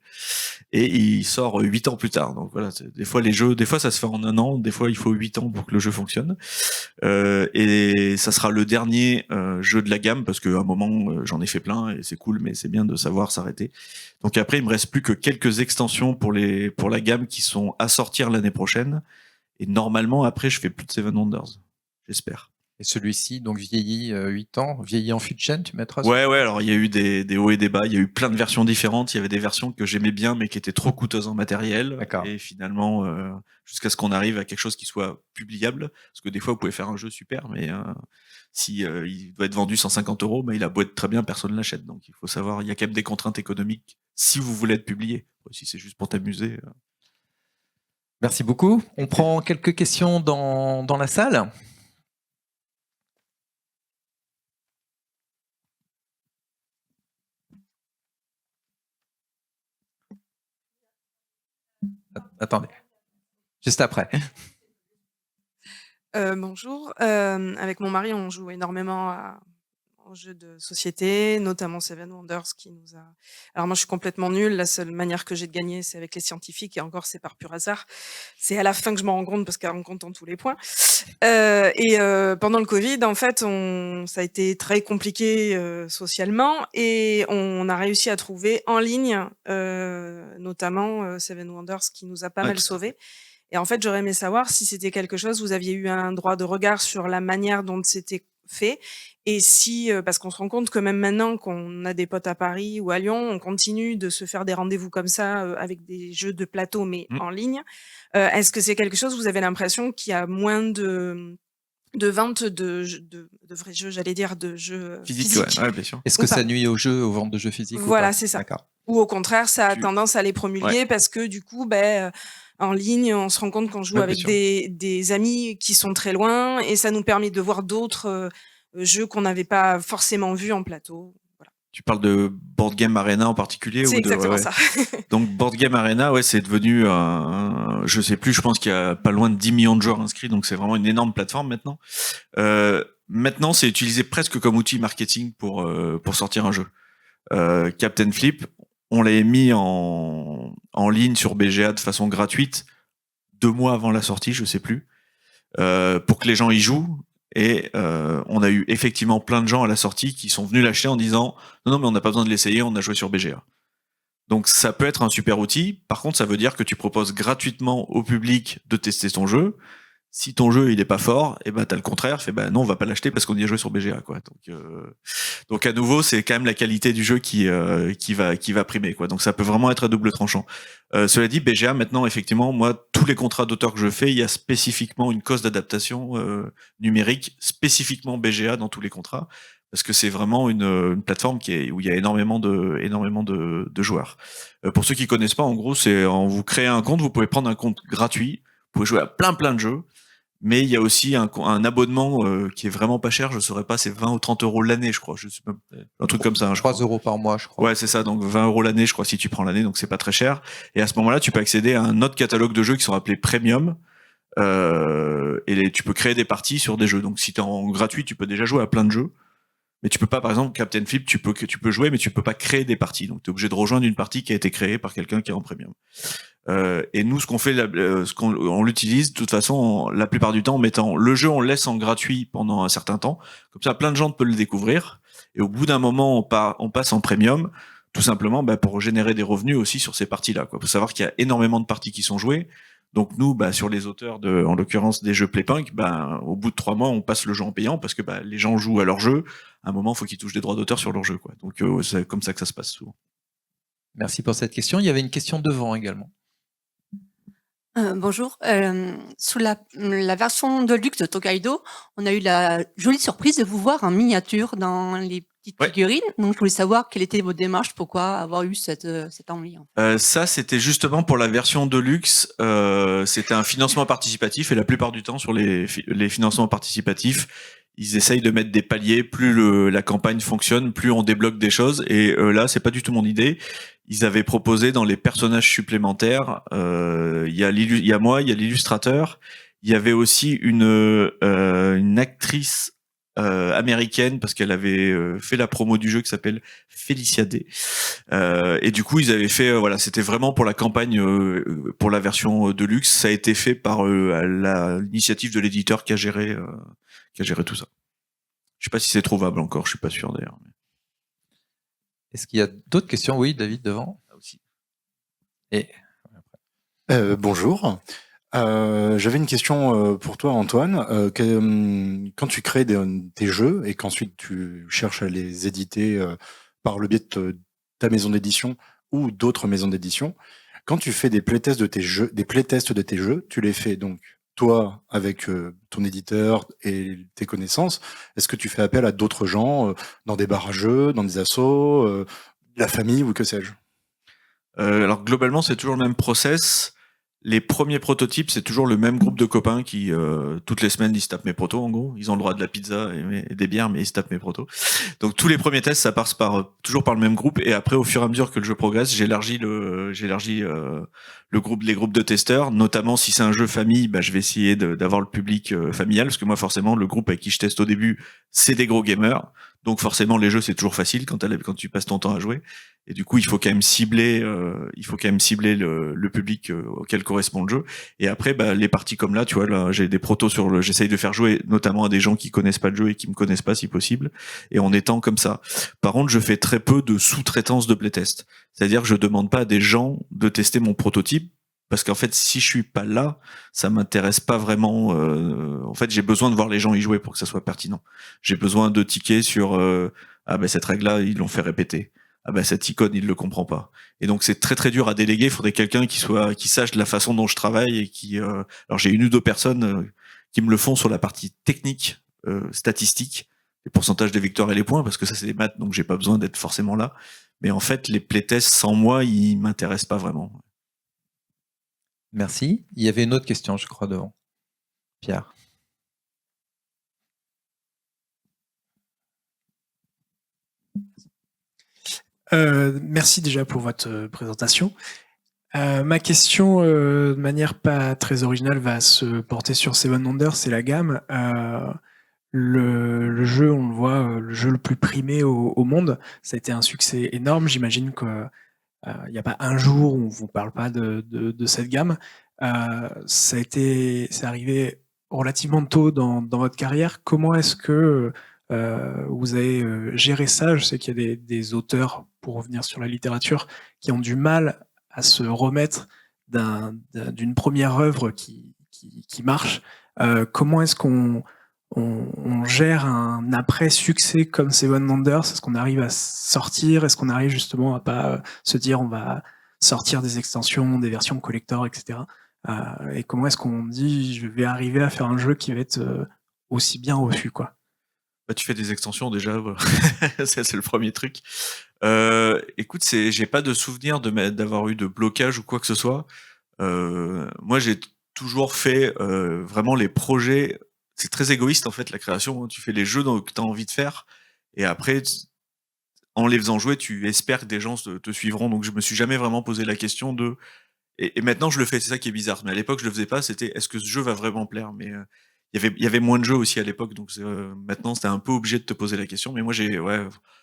et il sort 8 ans plus tard. Donc voilà, des fois les jeux, des fois ça se fait en un an, des fois il faut 8 ans pour que le jeu fonctionne. Et ça sera le dernier jeu de la gamme, parce qu'à un moment j'en ai fait plein et c'est cool, mais c'est bien de savoir s'arrêter. Donc après il me reste plus que quelques extensions pour la gamme qui sont à sortir l'année prochaine. Et normalement, après, je fais plus de Seven Wonders. J'espère. Et celui-ci, donc vieilli 8 ans, vieilli en fût de chêne, tu mettras? Ouais, alors il y a eu des hauts et des bas, il y a eu plein de versions différentes, il y avait des versions que j'aimais bien, mais qui étaient trop coûteuses en matériel. D'accord. Et finalement, jusqu'à ce qu'on arrive à quelque chose qui soit publiable, parce que des fois, vous pouvez faire un jeu super, mais si il doit être vendu 150 €, il a beau être très bien, personne ne l'achète. Donc il faut savoir, il y a quand même des contraintes économiques si vous voulez être publié. Si c'est juste pour t'amuser. Merci beaucoup. On prend quelques questions dans la salle. Attendez. Juste après. Bonjour. Avec mon mari, on joue énormément en jeu de société, notamment Seven Wonders qui nous a... Alors moi je suis complètement nulle, la seule manière que j'ai de gagner c'est avec les scientifiques et encore c'est par pur hasard. C'est à la fin que je m'en rends compte parce qu'elle rencontre dans tous les points. Pendant le Covid en fait ça a été très compliqué socialement et on a réussi à trouver en ligne notamment Seven Wonders qui nous a pas mal sauvés. Et en fait j'aurais aimé savoir si c'était quelque chose, vous aviez eu un droit de regard sur la manière dont c'était fait et si parce qu'on se rend compte que même maintenant qu'on a des potes à Paris ou à Lyon, on continue de se faire des rendez-vous comme ça avec des jeux de plateau mais en ligne. Est-ce que c'est quelque chose, vous avez l'impression qu'il y a moins de ventes de vrais jeux, j'allais dire de jeux physiques. Ouais, bien sûr. Est-ce que ça nuit aux jeux, aux ventes de jeux physiques Voilà, ou pas? c'est ça. D'accord. Ou au contraire, ça a tendance à les promulguer parce que du coup, en ligne, on se rend compte qu'on joue avec des amis qui sont très loin et ça nous permet de voir d'autres jeux qu'on n'avait pas forcément vus en plateau. Voilà. Tu parles de Board Game Arena en particulier? C'est exactement ça. Donc Board Game Arena, c'est devenu je sais plus, je pense qu'il y a pas loin de 10 millions de joueurs inscrits, donc c'est vraiment une énorme plateforme maintenant. Maintenant, c'est utilisé presque comme outil marketing pour sortir un jeu. Captain Flip, on l'avait mis en ligne sur BGA de façon gratuite 2 mois avant la sortie, je sais plus, pour que les gens y jouent. Et on a eu effectivement plein de gens à la sortie qui sont venus l'acheter en disant non mais on n'a pas besoin de l'essayer, on a joué sur BGA. Donc ça peut être un super outil. Par contre, ça veut dire que tu proposes gratuitement au public de tester ton jeu. Si ton jeu il est pas fort, t'as le contraire, non on va pas l'acheter parce qu'on y a joué sur BGA quoi. Donc à nouveau c'est quand même la qualité du jeu qui va primer quoi. Donc ça peut vraiment être à double tranchant. Cela dit, BGA maintenant effectivement, moi tous les contrats d'auteur que je fais, il y a spécifiquement une clause d'adaptation numérique spécifiquement BGA dans tous les contrats parce que c'est vraiment une plateforme où il y a énormément de joueurs. Pour ceux qui connaissent pas, en gros c'est vous créez un compte, vous pouvez prendre un compte gratuit, vous pouvez jouer à plein de jeux. Mais il y a aussi un abonnement qui est vraiment pas cher, je saurais pas, c'est 20 ou 30 euros l'année, je crois. Je sais même, un truc comme ça. 3 euros par mois, je crois. Ouais, c'est ça, donc 20 euros l'année, je crois, si tu prends l'année, donc c'est pas très cher. Et à ce moment-là, tu peux accéder à un autre catalogue de jeux qui sont appelés Premium. Et tu peux créer des parties sur des jeux. Donc si t'es en gratuit, tu peux déjà jouer à plein de jeux. Mais tu peux pas, par exemple, Captain Flip, tu peux jouer, mais tu peux pas créer des parties. Donc tu es obligé de rejoindre une partie qui a été créée par quelqu'un qui est en Premium. Et nous, ce qu'on fait, on l'utilise de toute façon la plupart du temps en mettant le jeu, on le laisse en gratuit pendant un certain temps. Comme ça, plein de gens peuvent le découvrir. Et au bout d'un moment, on passe en premium, tout simplement pour générer des revenus aussi sur ces parties-là. Il faut savoir qu'il y a énormément de parties qui sont jouées. Donc nous, sur les auteurs en l'occurrence des jeux Playpunk, au bout de 3 mois, on passe le jeu en payant parce que les gens jouent à leur jeu. À un moment, il faut qu'ils touchent des droits d'auteur sur leur jeu, quoi. Donc c'est comme ça que ça se passe souvent. Merci pour cette question. Il y avait une question devant également. Bonjour. Sous la version de luxe de Tokaido, on a eu la jolie surprise de vous voir en miniature dans les petites figurines. Donc je voulais savoir quelle était votre démarche, pourquoi avoir eu cette envie. Ça, c'était justement pour la version de luxe. C'était un financement participatif et la plupart du temps sur les financements participatifs, ils essayent de mettre des paliers. Plus la campagne fonctionne, plus on débloque des choses. Et là, c'est pas du tout mon idée. Ils avaient proposé dans les personnages supplémentaires, il y a moi, il y a l'illustrateur, il y avait aussi une actrice américaine parce qu'elle avait fait la promo du jeu qui s'appelle Felicia Day. Et du coup, ils avaient fait c'était vraiment pour la campagne pour la version de luxe. Ça a été fait par l'initiative de l'éditeur qui a géré tout ça. Je sais pas si c'est trouvable encore, je suis pas sûr d'ailleurs. Est-ce qu'il y a d'autres questions? Oui, David, devant. Là aussi. Et bonjour. J'avais une question pour toi, Antoine. Quand tu crées tes jeux et qu'ensuite tu cherches à les éditer par le biais de ta maison d'édition ou d'autres maisons d'édition, quand tu fais des playtests de tes jeux, tu les fais donc toi avec ton éditeur et tes connaissances. Est-ce que tu fais appel à d'autres gens dans des bars à jeux, dans des assos, la famille ou que sais-je? Alors globalement, c'est toujours le même process. Les premiers prototypes, c'est toujours le même groupe de copains qui, toutes les semaines, ils se tapent mes protos, en gros. Ils ont le droit de la pizza et des bières, mais ils se tapent mes protos. Donc, tous les premiers tests, ça passe toujours par le même groupe. Et après, au fur et à mesure que le jeu progresse, j'élargis les groupes de testeurs. Notamment, si c'est un jeu famille, je vais essayer d'avoir le public familial. Parce que moi, forcément, le groupe avec qui je teste au début, c'est des gros gamers. Donc forcément, les jeux, c'est toujours facile quand tu passes ton temps à jouer. Et du coup, il faut quand même cibler, le public auquel correspond le jeu. Et après, les parties comme là, tu vois, là, j'ai des protos j'essaye de faire jouer notamment à des gens qui connaissent pas le jeu et qui me connaissent pas si possible. Et en étant comme ça. Par contre, je fais très peu de sous-traitance de playtest. C'est-à-dire que je demande pas à des gens de tester mon prototype. Parce qu'en fait, si je suis pas là, ça m'intéresse pas vraiment. En fait, j'ai besoin de voir les gens y jouer pour que ça soit pertinent. J'ai besoin de tickets sur cette règle-là, ils l'ont fait répéter. Cette icône, il le comprend pas. Et donc c'est très très dur à déléguer. Il faudrait quelqu'un qui sache de la façon dont je travaille et qui. Alors j'ai une ou deux personnes qui me le font sur la partie technique, statistique, les pourcentages des victoires et les points, parce que ça c'est des maths, donc j'ai pas besoin d'être forcément là. Mais en fait, les playtests sans moi, ils m'intéressent pas vraiment. Merci. Il y avait une autre question, je crois, devant. Pierre. Merci déjà pour votre présentation. Ma question, de manière pas très originale, va se porter sur Seven Wonders, c'est la gamme. Le jeu, on le voit, le jeu le plus primé au monde, ça a été un succès énorme. J'imagine que il n'y a pas un jour où on vous parle pas de cette gamme. C'est arrivé relativement tôt dans votre carrière. Comment est-ce que vous avez géré ça? Je sais qu'il y a des auteurs, pour revenir sur la littérature, qui ont du mal à se remettre d'une première œuvre qui marche. Comment est-ce qu'on gère un après-succès comme Seven Wonders? Est-ce qu'on arrive à sortir? Est-ce qu'on arrive justement à pas se dire on va sortir des extensions, des versions collector, etc. Et comment est-ce qu'on dit je vais arriver à faire un jeu qui va être aussi bien reçu, quoi? Tu fais des extensions déjà, c'est le premier truc. Écoute, j'ai pas de souvenir d'avoir eu de blocage ou quoi que ce soit. Moi, j'ai toujours fait vraiment les projets. C'est très égoïste en fait la création. Tu fais les jeux que tu as envie de faire, et après, en les faisant jouer, tu espères que des gens te suivront. Donc, je me suis jamais vraiment posé la question de. Et maintenant, je le fais. C'est ça qui est bizarre. Mais à l'époque, je le faisais pas. C'était est-ce que ce jeu va vraiment plaire? Mais il y avait moins de jeux aussi à l'époque, donc maintenant c'était un peu obligé de te poser la question. Mais moi j'ai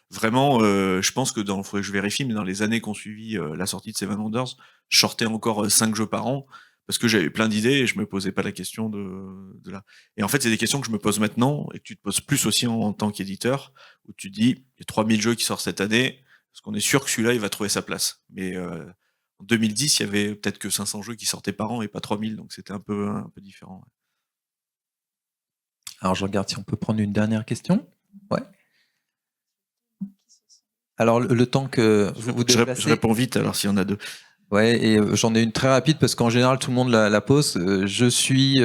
vraiment, je pense que faudrait que je vérifie, mais dans les années qui ont suivi la sortie de Seven Wonders, je sortais encore 5 jeux par an parce que j'avais plein d'idées et je me posais pas la question de là. Et en fait c'est des questions que je me pose maintenant et que tu te poses plus aussi en tant qu'éditeur, où tu te dis il y a 3000 jeux qui sortent cette année, parce qu'on est sûr que celui-là il va trouver sa place. Mais en 2010 il y avait peut-être que 500 jeux qui sortaient par an et pas 3000, donc c'était un peu différent. Alors, je regarde si on peut prendre une dernière question. Ouais. Alors, le temps que vous déplacez... Je réponds vite, alors s'il y en a deux. Ouais, et j'en ai une très rapide, parce qu'en général, tout le monde la pose. Je suis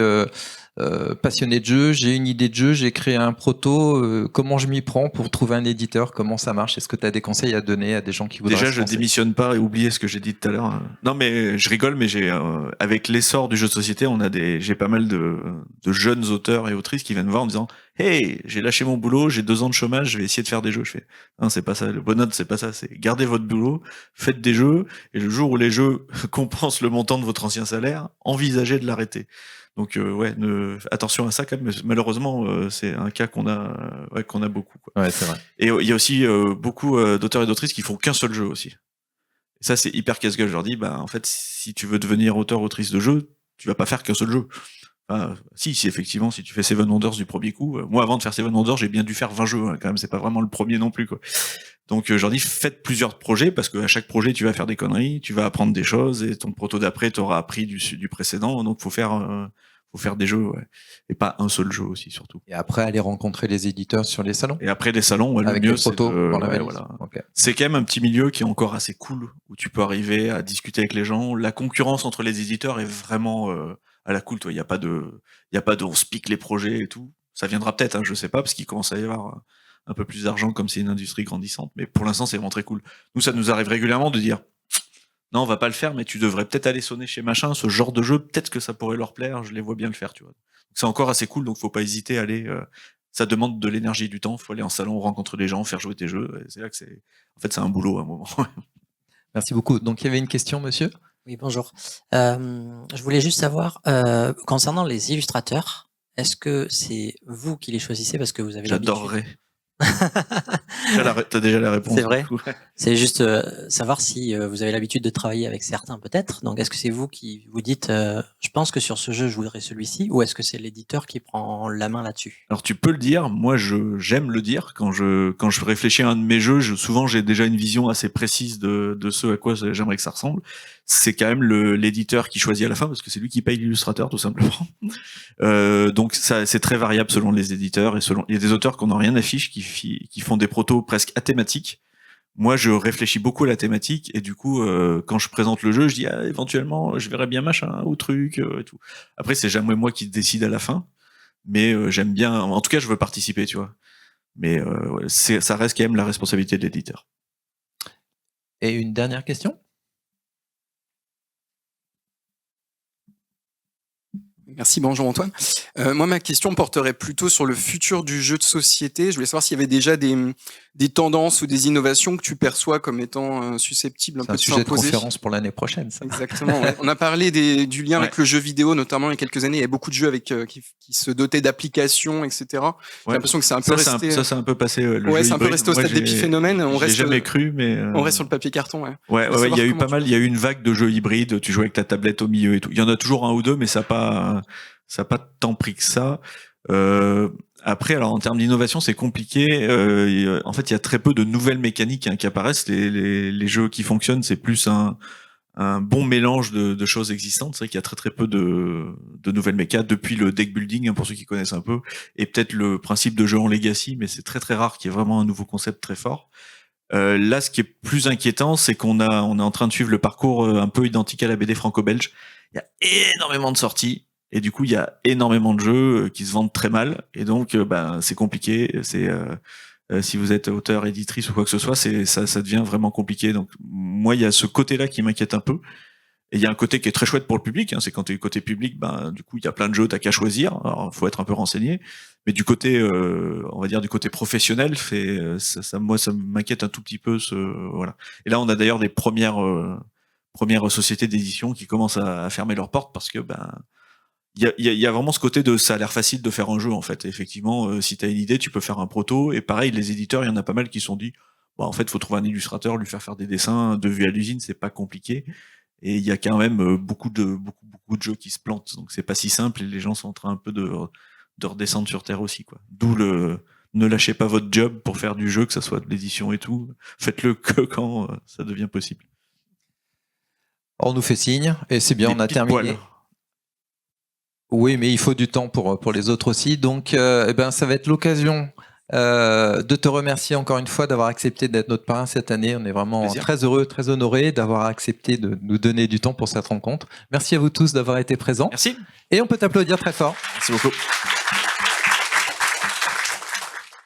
passionné de jeu, j'ai une idée de jeu, j'ai créé un proto. Comment je m'y prends pour trouver un éditeur? Comment ça marche? Est-ce que tu as des conseils à donner à des gens qui voudraient Déjà, se je lancer? démissionne pas et oubliez ce que j'ai dit tout à l'heure. Non, mais je rigole, mais avec l'essor du jeu de société, j'ai pas mal de jeunes auteurs et autrices qui viennent me voir en me disant hey, j'ai lâché mon boulot, j'ai 2 ans de chômage, je vais essayer de faire des jeux. Je fais non, c'est pas ça. Le bonheur, c'est pas ça. C'est gardez votre boulot, faites des jeux, et le jour où les jeux compensent le montant de votre ancien salaire, envisagez de l'arrêter. Donc attention à ça quand même. Malheureusement, c'est un cas qu'on a beaucoup. Quoi. Ouais, c'est vrai. Et il y a aussi beaucoup d'auteurs et d'autrices qui font qu'un seul jeu aussi. Et ça, c'est hyper casse-gueule. Je leur dis, en fait, si tu veux devenir auteur-autrice de jeu, tu vas pas faire qu'un seul jeu. Si effectivement, si tu fais Seven Wonders du premier coup, moi avant de faire Seven Wonders, j'ai bien dû faire 20 jeux, hein, quand même, c'est pas vraiment le premier non plus, quoi. Donc je leur dis, faites plusieurs projets, parce qu'à chaque projet, tu vas faire des conneries, tu vas apprendre des choses, et ton proto d'après t'aura appris du précédent, donc faut faire des jeux, et pas un seul jeu aussi, surtout. Et après, aller rencontrer les éditeurs sur les salons? Et après les salons, le avec mieux, les photos dans la valise. voilà. Okay. C'est quand même un petit milieu qui est encore assez cool, où tu peux arriver à discuter avec les gens. La concurrence entre les éditeurs est vraiment à la cool, toi. Il y a pas de on se pique les projets et tout. Ça viendra peut-être, hein, je sais pas, parce qu'il commence à y avoir un peu plus d'argent comme c'est une industrie grandissante. Mais pour l'instant, c'est vraiment très cool. Nous, ça nous arrive régulièrement de dire non, on va pas le faire, mais tu devrais peut-être aller sonner chez machin, ce genre de jeu, peut-être que ça pourrait leur plaire, je les vois bien le faire, tu vois. C'est encore assez cool, donc faut pas hésiter à aller. Ça demande de l'énergie et du temps, faut aller en salon, rencontrer les gens, faire jouer tes jeux. Et c'est là que c'est un boulot à un moment. Merci beaucoup. Donc il y avait une question, monsieur? Oui, bonjour. Je voulais juste savoir, concernant les illustrateurs, est-ce que c'est vous qui les choisissez parce que vous avez l'habitude? J'adorerais. T'as déjà la réponse. C'est vrai. du coup. C'est juste savoir si vous avez l'habitude de travailler avec certains peut-être. Donc est-ce que c'est vous qui vous dites je pense que sur ce jeu je voudrais celui-ci, ou est-ce que c'est l'éditeur qui prend la main là-dessus? Alors tu peux le dire, moi j'aime le dire quand je réfléchis à un de mes jeux, souvent j'ai déjà une vision assez précise de ce à quoi j'aimerais que ça ressemble. C'est quand même l'éditeur qui choisit à la fin parce que c'est lui qui paye l'illustrateur tout simplement. Donc ça c'est très variable selon les éditeurs et il y a des auteurs qu'on n'a rien affiche qui font des protos presque athématiques. Moi, je réfléchis beaucoup à la thématique et du coup, quand je présente le jeu, je dis éventuellement, je verrais bien machin ou truc et tout. Après, c'est jamais moi qui décide à la fin, mais j'aime bien. En tout cas, je veux participer, tu vois. Mais ça reste quand même la responsabilité de l'éditeur. Et une dernière question? Merci, bonjour Antoine. Moi, ma question porterait plutôt sur le futur du jeu de société. Je voulais savoir s'il y avait déjà des tendances ou des innovations que tu perçois comme étant susceptibles un C'est peu un de sujet de s'imposer. conférence pour l'année prochaine, ça. Exactement. Ouais. On a parlé du lien avec le jeu vidéo, notamment il y a quelques années. Il y a beaucoup de jeux avec qui se dotaient d'applications, etc. J'ai l'impression que c'est un peu resté. Ça, c'est un peu passé. Le ouais, jeu c'est un peu hybride. resté au Moi, stade d'épiphénomène. On reste. Jamais cru, mais. On reste sur le papier carton. Ouais. Ouais, il y a eu pas mal. Il y a eu une vague de jeux hybrides. Tu jouais avec ta tablette au milieu et tout. Il y en a toujours un ou deux, mais ça a pas tant pris que ça. Après, alors en termes d'innovation, c'est compliqué. En fait, il y a très peu de nouvelles mécaniques qui apparaissent. Les jeux qui fonctionnent, c'est plus un bon mélange de choses existantes. C'est vrai qu'il y a très peu de nouvelles mécas depuis le deck building, pour ceux qui connaissent un peu, et peut-être le principe de jeu en legacy, mais c'est très rare qu'il y ait vraiment un nouveau concept très fort. Là, ce qui est plus inquiétant, c'est on est en train de suivre le parcours un peu identique à la BD franco-belge. Il y a énormément de sorties. Et du coup, il y a énormément de jeux qui se vendent très mal, et donc c'est compliqué. Si vous êtes auteur, éditrice ou quoi que ce soit, ça devient vraiment compliqué. Donc moi, il y a ce côté-là qui m'inquiète un peu. Et il y a un côté qui est très chouette pour le public. C'est quand tu es côté public, du coup, il y a plein de jeux, t'as qu'à choisir. Alors, faut être un peu renseigné. Mais du côté, on va dire du côté professionnel, moi, ça m'inquiète un tout petit peu. Voilà. Et là, on a d'ailleurs des premières sociétés d'édition qui commencent à fermer leurs portes parce que il y a vraiment ce côté de ça a l'air facile de faire un jeu en fait. Et effectivement, si tu as une idée, tu peux faire un proto. Et pareil, les éditeurs, il y en a pas mal qui se sont dit, en fait, faut trouver un illustrateur, lui faire des dessins de vue à l'usine, c'est pas compliqué. Et il y a quand même beaucoup de jeux qui se plantent. Donc c'est pas si simple et les gens sont en train un peu de redescendre sur terre aussi, quoi. D'où ne lâchez pas votre job pour faire du jeu, que ça soit de l'édition et tout. Faites-le que quand ça devient possible. On nous fait signe et c'est bien, on a terminé. Poils. Oui, mais il faut du temps pour les autres aussi. Donc, ça va être l'occasion de te remercier encore une fois d'avoir accepté d'être notre parrain cette année. On est vraiment Plaisir. très heureux, très honorés d'avoir accepté de nous donner du temps pour cette rencontre. Merci à vous tous d'avoir été présents. Merci. Et on peut t'applaudir très fort. Merci beaucoup.